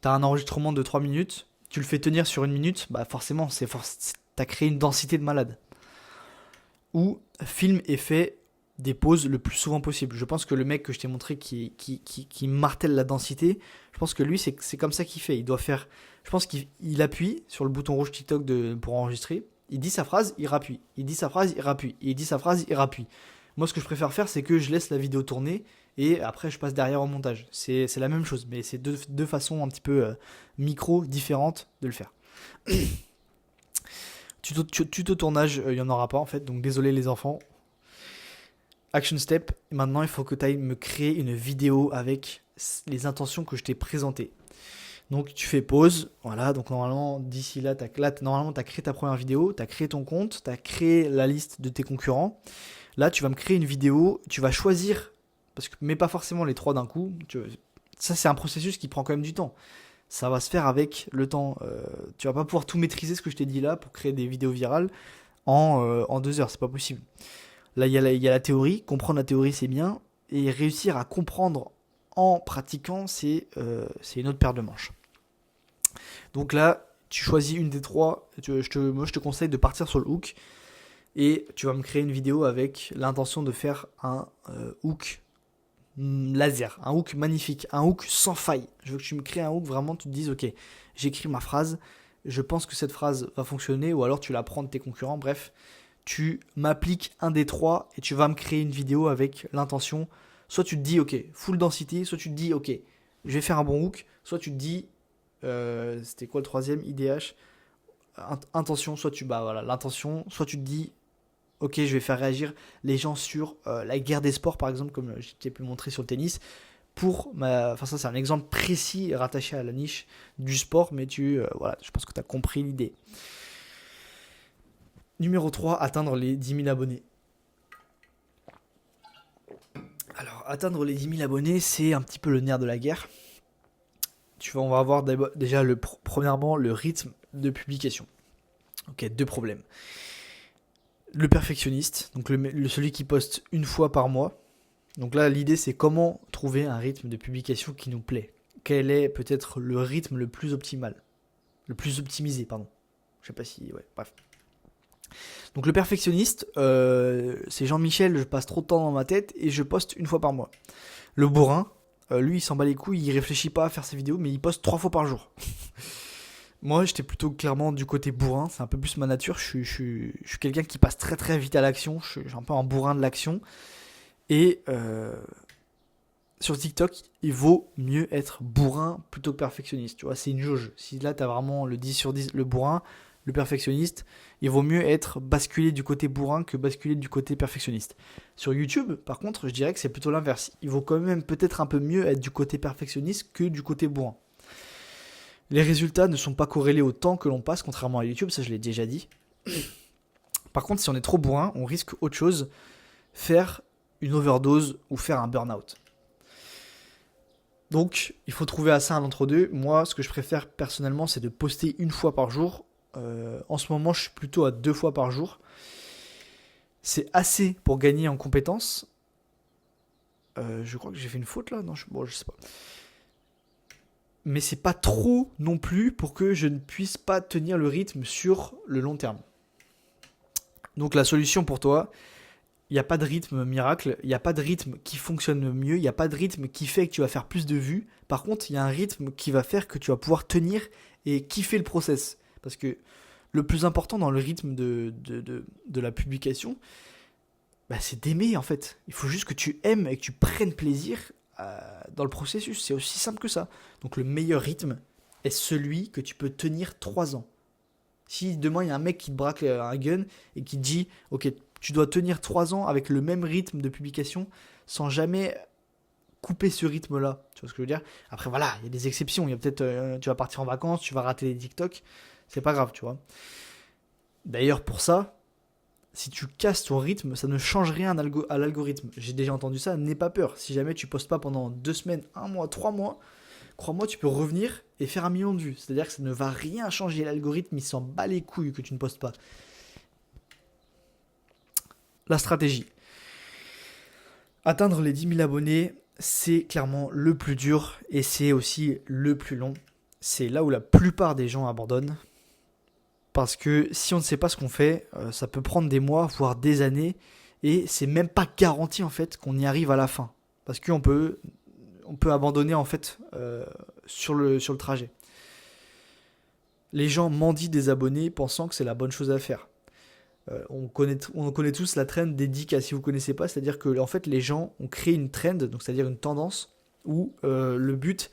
as un enregistrement de 3 minutes. Tu le fais tenir sur 1 minute. Forcément, tu as créé une densité de malade. Ou, filme et fais des pauses le plus souvent possible. Je pense que le mec que je t'ai montré qui martèle la densité, je pense que lui, c'est comme ça qu'il fait. Il doit faire. Je pense qu'il appuie sur le bouton rouge TikTok pour enregistrer. Il dit sa phrase, il rappuie. Il dit sa phrase, il rappuie. Il dit sa phrase, il rappuie. Moi, ce que je préfère faire, c'est que je laisse la vidéo tourner et après, je passe derrière au montage. C'est la même chose, mais c'est deux façons un petit peu micro différentes de le faire. Tuto tournage, il n'y en aura pas en fait, donc désolé les enfants. Action step, maintenant il faut que tu ailles me créer une vidéo avec les intentions que je t'ai présentées. Donc tu fais pause, voilà, donc normalement d'ici là, normalement tu as créé ta première vidéo, tu as créé ton compte, tu as créé la liste de tes concurrents. Là tu vas me créer une vidéo, tu vas choisir, mais pas forcément les 3 d'un coup, ça c'est un processus qui prend quand même du temps. Ça va se faire avec le temps, tu vas pas pouvoir tout maîtriser ce que je t'ai dit là pour créer des vidéos virales en 2 heures, c'est pas possible. Là, il y a la théorie. Comprendre la théorie, c'est bien. Et réussir à comprendre en pratiquant, c'est une autre paire de manches. Donc là, tu choisis une des 3. Moi, je te conseille de partir sur le hook. Et tu vas me créer une vidéo avec l'intention de faire un hook laser. Un hook magnifique. Un hook sans faille. Je veux que tu me crées un hook, vraiment, tu te dises, ok, j'écris ma phrase. Je pense que cette phrase va fonctionner. Ou alors tu la prends de tes concurrents. Bref. Tu m'appliques un des 3 et tu vas me créer une vidéo avec l'intention. Soit tu te dis, ok, full density, soit tu te dis, ok, je vais faire un bon hook, soit tu te dis, c'était quoi le troisième, IDH, intention, voilà, l'intention, soit tu te dis, ok, je vais faire réagir les gens sur la guerre des sports, par exemple, comme je t'ai pu montrer sur le tennis. Enfin ça c'est un exemple précis rattaché à la niche du sport, mais voilà, je pense que tu as compris l'idée. Numéro 3, atteindre les 10 000 abonnés. Alors, atteindre les 10 000 abonnés, c'est un petit peu le nerf de la guerre. On va avoir déjà premièrement le rythme de publication. Ok, 2 problèmes. Le perfectionniste, donc celui qui poste une fois par mois. Donc là, l'idée, c'est comment trouver un rythme de publication qui nous plaît. Quel est peut-être le rythme le plus optimal, le plus optimisé, pardon. Je sais pas si... Ouais, bref. Donc le perfectionniste, c'est Jean-Michel, je passe trop de temps dans ma tête et je poste une fois par mois. Le bourrin, lui il s'en bat les couilles, il réfléchit pas à faire ses vidéos, mais il poste 3 fois par jour. Moi j'étais plutôt clairement du côté bourrin, c'est un peu plus ma nature, je suis quelqu'un qui passe très très vite à l'action, je suis un peu un bourrin de l'action. Et sur TikTok, il vaut mieux être bourrin plutôt que perfectionniste, tu vois, c'est une jauge. Si là t'as vraiment le 10 sur 10, le bourrin, le perfectionniste, il vaut mieux être basculé du côté bourrin que basculé du côté perfectionniste. Sur YouTube, par contre, je dirais que c'est plutôt l'inverse. Il vaut quand même peut-être un peu mieux être du côté perfectionniste que du côté bourrin. Les résultats ne sont pas corrélés au temps que l'on passe, contrairement à YouTube, ça je l'ai déjà dit. Par contre, si on est trop bourrin, on risque autre chose, faire une overdose ou faire un burn-out. Donc, il faut trouver assez un entre-deux. Moi, ce que je préfère personnellement, c'est de poster une fois par jour. En ce moment, je suis plutôt à 2 fois par jour. C'est assez pour gagner en compétences. Je crois que j'ai fait une faute là. Non, je sais pas. Mais c'est pas trop non plus pour que je ne puisse pas tenir le rythme sur le long terme. Donc la solution pour toi, il n'y a pas de rythme miracle, il n'y a pas de rythme qui fonctionne mieux, il n'y a pas de rythme qui fait que tu vas faire plus de vues. Par contre, il y a un rythme qui va faire que tu vas pouvoir tenir et kiffer le process. Parce que le plus important dans le rythme de la publication, c'est d'aimer en fait. Il faut juste que tu aimes et que tu prennes plaisir dans le processus. C'est aussi simple que ça. Donc le meilleur rythme est celui que tu peux tenir 3 ans. Si demain il y a un mec qui te braque un gun et qui te dit « Ok, tu dois tenir 3 ans avec le même rythme de publication sans jamais couper ce rythme-là. » Tu vois ce que je veux dire ? Après voilà, il y a des exceptions. Il y a peut-être tu vas partir en vacances, tu vas rater les TikTok. C'est pas grave, tu vois. D'ailleurs, pour ça, si tu casses ton rythme, ça ne change rien à l'algorithme. J'ai déjà entendu ça, n'aie pas peur. Si jamais tu postes pas pendant 2 semaines, 1 mois, 3 mois, crois-moi, tu peux revenir et faire 1 million de vues. C'est-à-dire que ça ne va rien changer. L'algorithme, il s'en bat les couilles que tu ne postes pas. La stratégie. Atteindre les 10 000 abonnés, c'est clairement le plus dur et c'est aussi le plus long. C'est là où la plupart des gens abandonnent. Parce que si on ne sait pas ce qu'on fait, ça peut prendre des mois, voire des années. et c'est même pas garanti en fait qu'on y arrive à la fin. Parce qu'on peut abandonner en fait sur le trajet. Les gens mendient des abonnés pensant que c'est la bonne chose à faire. On connaît tous la trend des 10K, si vous ne connaissez pas, c'est-à-dire que en fait les gens ont créé une trend, donc c'est-à-dire une tendance où le but,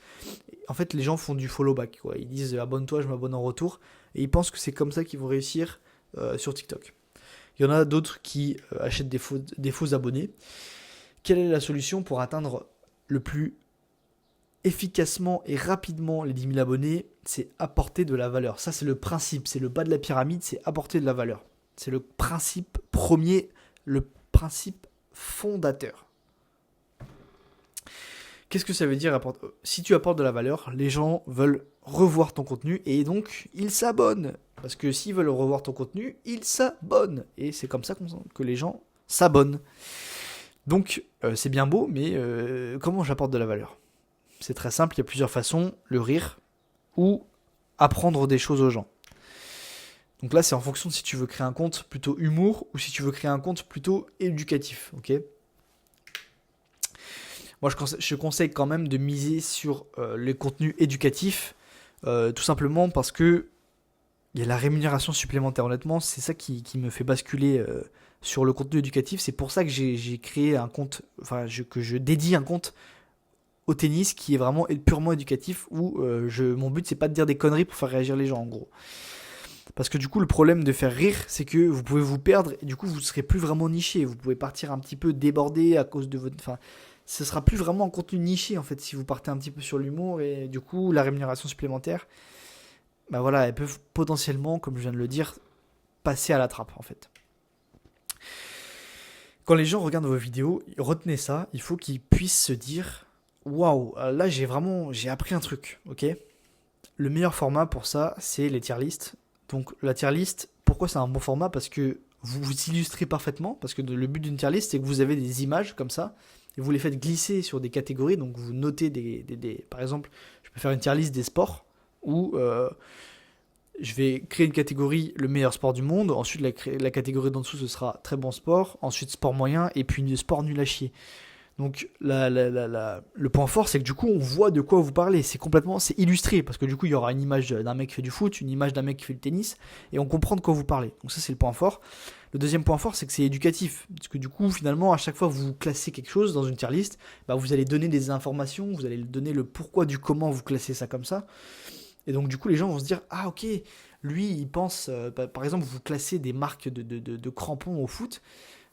en fait les gens font du follow back, quoi. Ils disent abonne-toi, je m'abonne en retour, et ils pensent que c'est comme ça qu'ils vont réussir sur TikTok. Il y en a d'autres qui achètent des faux abonnés. Quelle est la solution pour atteindre le plus efficacement et rapidement les 10 000 abonnés? C'est apporter de la valeur. Ça, c'est le principe, c'est le bas de la pyramide, c'est apporter de la valeur. C'est le principe premier, le principe fondateur. Qu'est-ce que ça veut dire? Si tu apportes de la valeur, les gens veulent revoir ton contenu et donc ils s'abonnent. Parce que s'ils veulent revoir ton contenu, ils s'abonnent. Et c'est comme ça que les gens s'abonnent. Donc c'est bien beau, mais comment j'apporte de la valeur? C'est très simple, il y a plusieurs façons, le rire ou apprendre des choses aux gens. Donc là, c'est en fonction de si tu veux créer un compte plutôt humour ou si tu veux créer un compte plutôt éducatif. Ok. Moi, je conseille quand même de miser sur les contenus éducatifs, tout simplement parce que il y a la rémunération supplémentaire. Honnêtement, c'est ça qui me fait basculer sur le contenu éducatif. C'est pour ça que j'ai créé un compte, que je dédie un compte au tennis qui est vraiment purement éducatif où mon but c'est pas de dire des conneries pour faire réagir les gens en gros. Parce que du coup le problème de faire rire c'est que vous pouvez vous perdre et du coup vous serez plus vraiment niché, vous pouvez partir un petit peu débordé à cause de votre... Enfin, ce sera plus vraiment un contenu niché en fait si vous partez un petit peu sur l'humour et du coup la rémunération supplémentaire, bah voilà, elle peut potentiellement, comme je viens de le dire, passer à la trappe en fait. Quand les gens regardent vos vidéos, retenez ça, il faut qu'ils puissent se dire waouh, là j'ai appris un truc, ok? Le meilleur format pour ça, c'est les tier lists. Donc la tier list, pourquoi c'est un bon format? Parce que vous vous illustrez parfaitement, parce que le but d'une tier list, c'est que vous avez des images comme ça, et vous les faites glisser sur des catégories, donc vous notez par exemple, je peux faire une tier list des sports, où je vais créer une catégorie le meilleur sport du monde, ensuite la catégorie d'en dessous ce sera très bon sport, ensuite sport moyen, et puis sport nul à chier. Donc le point fort c'est que du coup on voit de quoi vous parlez, c'est illustré parce que du coup il y aura une image d'un mec qui fait du foot, une image d'un mec qui fait du tennis et on comprend de quoi vous parlez. Donc ça c'est le point fort. Le deuxième point fort c'est que c'est éducatif parce que du coup finalement à chaque fois que vous classez quelque chose dans une tier list, bah, vous allez donner des informations, vous allez donner le pourquoi du comment vous classez ça comme ça. Et donc du coup les gens vont se dire ah ok, lui il pense par exemple vous classez des marques de crampons au foot.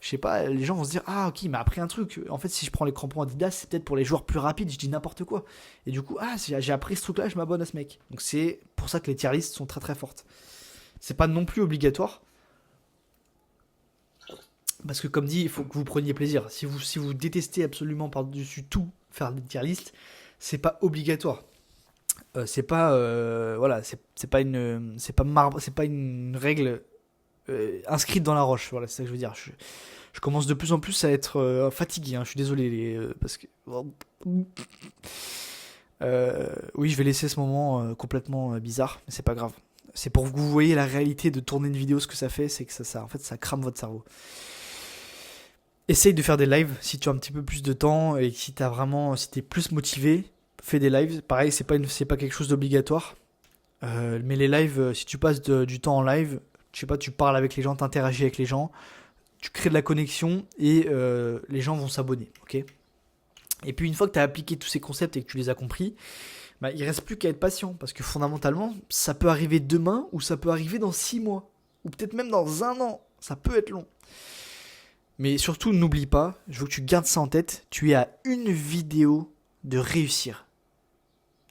Je sais pas, les gens vont se dire ah ok il m'a appris un truc, en fait si je prends les crampons Adidas c'est peut-être pour les joueurs plus rapides, je dis n'importe quoi, et du coup ah j'ai appris ce truc là, je m'abonne à ce mec. Donc c'est pour ça que les tier lists sont très très fortes. C'est pas non plus obligatoire parce que comme dit il faut que vous preniez plaisir. Si vous détestez absolument par-dessus tout faire des tier lists, c'est pas obligatoire. C'est pas voilà, c'est pas une règle inscrite dans la roche, voilà, c'est ça que je veux dire. Je commence de plus en plus à être fatigué, hein, je suis désolé, parce que... oui, je vais laisser ce moment complètement bizarre, mais c'est pas grave. C'est pour que vous voyez la réalité de tourner une vidéo, ce que ça fait, c'est que en fait, ça crame votre cerveau. Essaye de faire des lives si tu as un petit peu plus de temps et si t'es plus motivé, fais des lives. Pareil, c'est pas quelque chose d'obligatoire, mais les lives, si tu passes du temps en live, je sais pas, tu parles avec les gens, t'interagis avec les gens, tu crées de la connexion et les gens vont s'abonner, ok? Et puis une fois que tu as appliqué tous ces concepts et que tu les as compris, bah, il reste plus qu'à être patient parce que fondamentalement, ça peut arriver demain ou ça peut arriver dans 6 mois ou peut-être même dans 1 an, ça peut être long. Mais surtout, n'oublie pas, je veux que tu gardes ça en tête, tu es à une vidéo de réussir.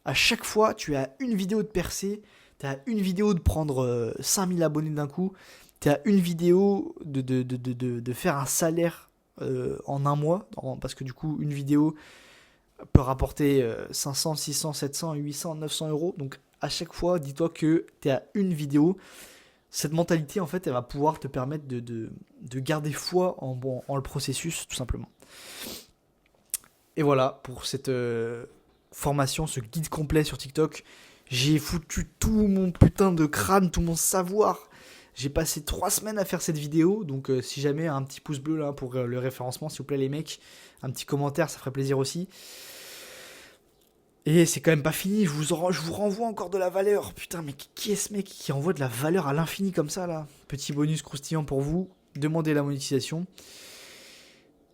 À chaque fois, tu es à une vidéo de percer. T'as une vidéo de prendre 5000 abonnés d'un coup. T'as une vidéo de faire un salaire en 1 mois. Parce que du coup, une vidéo peut rapporter 500, 600, 700, 800, 900 euros. Donc à chaque fois, dis-toi que t'es à une vidéo. Cette mentalité, en fait, elle va pouvoir te permettre de garder foi en le processus, tout simplement. Et voilà, pour cette formation, ce guide complet sur TikTok. J'ai foutu tout mon putain de crâne, tout mon savoir. J'ai passé 3 semaines à faire cette vidéo, donc si jamais un petit pouce bleu là pour le référencement, s'il vous plaît les mecs, un petit commentaire, ça ferait plaisir aussi. Et c'est quand même pas fini, je vous renvoie encore de la valeur. Putain, mais qui est ce mec qui envoie de la valeur à l'infini comme ça là? Petit bonus croustillant pour vous, demandez la monétisation.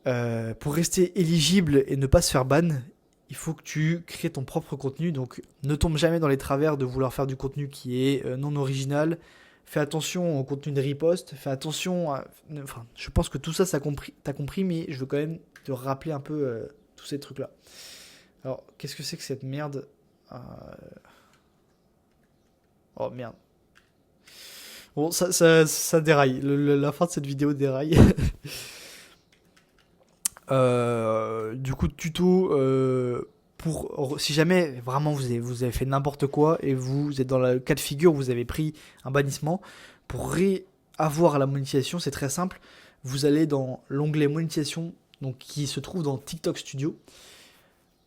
Pour rester éligible et ne pas se faire ban, il faut que tu crées ton propre contenu. Donc ne tombe jamais dans les travers de vouloir faire du contenu qui est non original. Fais attention au contenu de riposte. Fais attention à... Enfin, je pense que tout ça, t'as compris, mais je veux quand même te rappeler un peu tous ces trucs-là. Alors, qu'est-ce que c'est que cette merde? Oh merde. Bon, ça déraille. La fin de cette vidéo déraille. Du coup, tuto pour si jamais vraiment vous avez fait n'importe quoi et vous êtes dans le cas de figure où vous avez pris un bannissement, pour avoir la monétisation, c'est très simple. Vous allez dans l'onglet monétisation, donc qui se trouve dans TikTok Studio.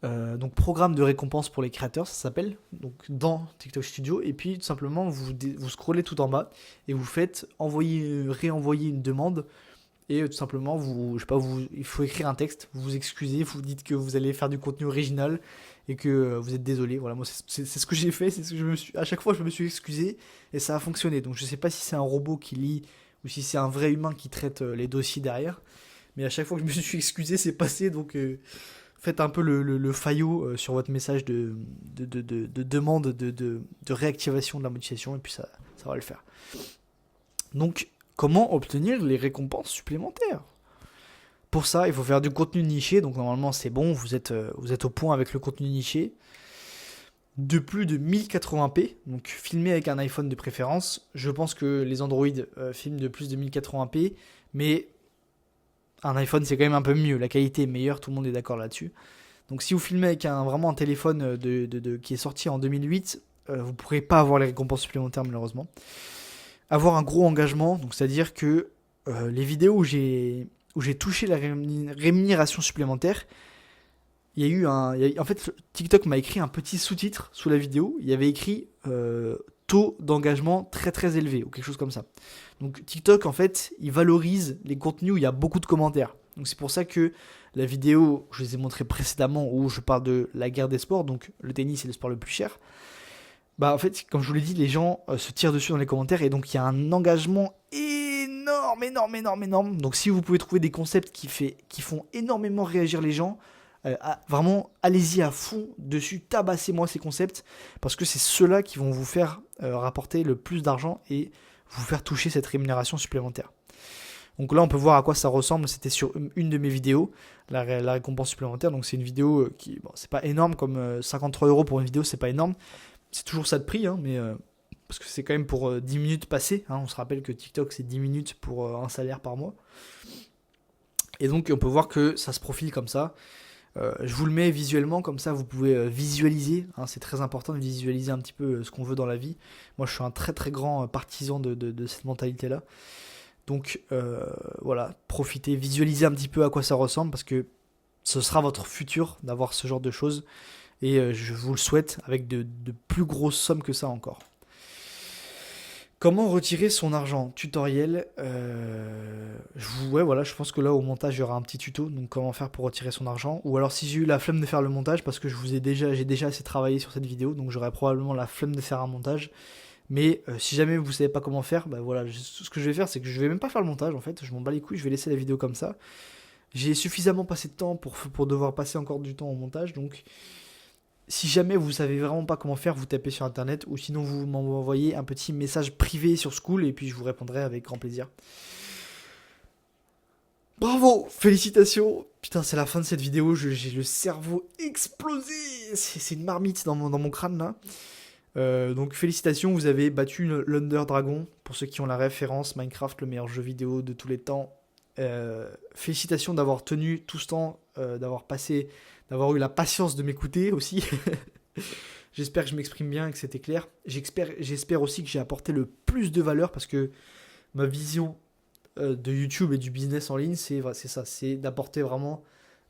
Donc programme de récompense pour les créateurs, ça s'appelle, donc dans TikTok Studio, et puis tout simplement vous scrollez tout en bas et vous faites réenvoyer une demande. Et tout simplement, il faut écrire un texte, vous vous excusez, vous dites que vous allez faire du contenu original et que vous êtes désolé. Voilà, moi c'est ce que j'ai fait, c'est ce que à chaque fois je me suis excusé et ça a fonctionné. Donc je sais pas si c'est un robot qui lit ou si c'est un vrai humain qui traite les dossiers derrière, mais à chaque fois que je me suis excusé, c'est passé. Donc faites un peu le faillot sur votre message de demande de réactivation de la monétisation et puis ça va le faire. Donc comment obtenir les récompenses supplémentaires? Pour ça, il faut faire du contenu niché. Donc normalement, c'est bon, vous êtes au point avec le contenu niché. De plus de 1080p, donc filmé avec un iPhone de préférence. Je pense que les Android filment de plus de 1080p, mais un iPhone, c'est quand même un peu mieux. La qualité est meilleure, tout le monde est d'accord là-dessus. Donc si vous filmez avec vraiment un téléphone qui est sorti en 2008, vous ne pourrez pas avoir les récompenses supplémentaires malheureusement. Avoir un gros engagement, donc c'est-à-dire que les vidéos où j'ai touché la rémunération supplémentaire, en fait, TikTok m'a écrit un petit sous-titre sous la vidéo. Il y avait écrit taux d'engagement très très élevé ou quelque chose comme ça. Donc TikTok, en fait, il valorise les contenus où il y a beaucoup de commentaires. Donc c'est pour ça que la vidéo, je les ai montrées précédemment, où je parle de la guerre des sports, donc le tennis est le sport le plus cher. Bah en fait, comme je vous l'ai dit, les gens se tirent dessus dans les commentaires et donc il y a un engagement énorme. Donc si vous pouvez trouver des concepts qui font énormément réagir les gens, vraiment allez-y à fond dessus, tabassez-moi ces concepts parce que c'est ceux-là qui vont vous faire rapporter le plus d'argent et vous faire toucher cette rémunération supplémentaire. Donc là on peut voir à quoi ça ressemble, c'était sur une de mes vidéos, la récompense supplémentaire. Donc c'est une vidéo qui, bon, c'est pas énorme, comme 53 € pour une vidéo, c'est pas énorme. C'est toujours ça de prix, hein, mais parce que c'est quand même pour 10 minutes passées. Hein, on se rappelle que TikTok, c'est 10 minutes pour un salaire par mois. Et donc, on peut voir que ça se profile comme ça. Je vous le mets visuellement, comme ça, vous pouvez visualiser. Hein, c'est très important de visualiser un petit peu ce qu'on veut dans la vie. Moi, je suis un très très grand partisan de cette mentalité-là. Donc, voilà, profitez, visualisez un petit peu à quoi ça ressemble, parce que ce sera votre futur d'avoir ce genre de choses. Et je vous le souhaite avec de plus grosses sommes que ça encore. Comment retirer son argent? Tutoriel. Je pense que là au montage il y aura un petit tuto. Donc comment faire pour retirer son argent. Ou alors si j'ai eu la flemme de faire le montage, parce que j'ai déjà assez travaillé sur cette vidéo, donc j'aurai probablement la flemme de faire un montage. Mais si jamais vous savez pas comment faire, bah voilà, ce que je vais faire, c'est que je vais même pas faire le montage en fait. Je m'en bats les couilles, je vais laisser la vidéo comme ça. J'ai suffisamment passé de temps pour devoir passer encore du temps au montage, donc si jamais vous savez vraiment pas comment faire, vous tapez sur internet ou sinon vous m'envoyez un petit message privé sur Skool et puis je vous répondrai avec grand plaisir. Bravo, félicitations. Putain, c'est la fin de cette vidéo, j'ai le cerveau explosé. C'est une marmite dans mon crâne là. Donc félicitations, vous avez battu l'Under Dragon. Pour ceux qui ont la référence, Minecraft, le meilleur jeu vidéo de tous les temps. Félicitations d'avoir tenu tout ce temps, d'avoir eu la patience de m'écouter aussi. J'espère que je m'exprime bien, que c'était clair. J'espère aussi que j'ai apporté le plus de valeur parce que ma vision de YouTube et du business en ligne, c'est ça, c'est d'apporter vraiment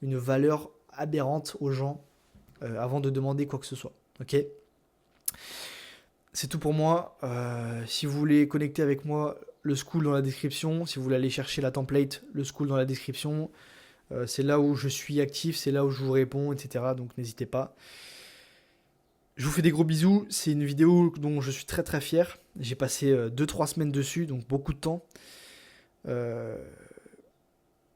une valeur aberrante aux gens avant de demander quoi que ce soit. Ok ? C'est tout pour moi. Si vous voulez connecter avec moi, le school dans la description. Si vous voulez aller chercher la template, le school dans la description. C'est là où je suis actif, c'est là où je vous réponds, etc. Donc n'hésitez pas. Je vous fais des gros bisous. C'est une vidéo dont je suis très très fier. J'ai passé 2-3 semaines dessus, donc beaucoup de temps.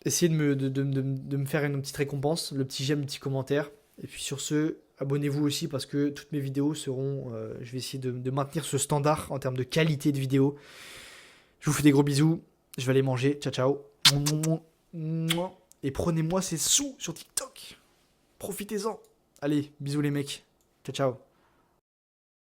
Essayez de me faire une petite récompense, le petit j'aime, le petit commentaire. Et puis sur ce, abonnez-vous aussi parce que toutes mes vidéos seront... je vais essayer de maintenir ce standard en termes de qualité de vidéo. Je vous fais des gros bisous. Je vais aller manger. Ciao, ciao. Et prenez-moi ces sous sur TikTok. Profitez-en. Allez, bisous les mecs. Ciao, ciao.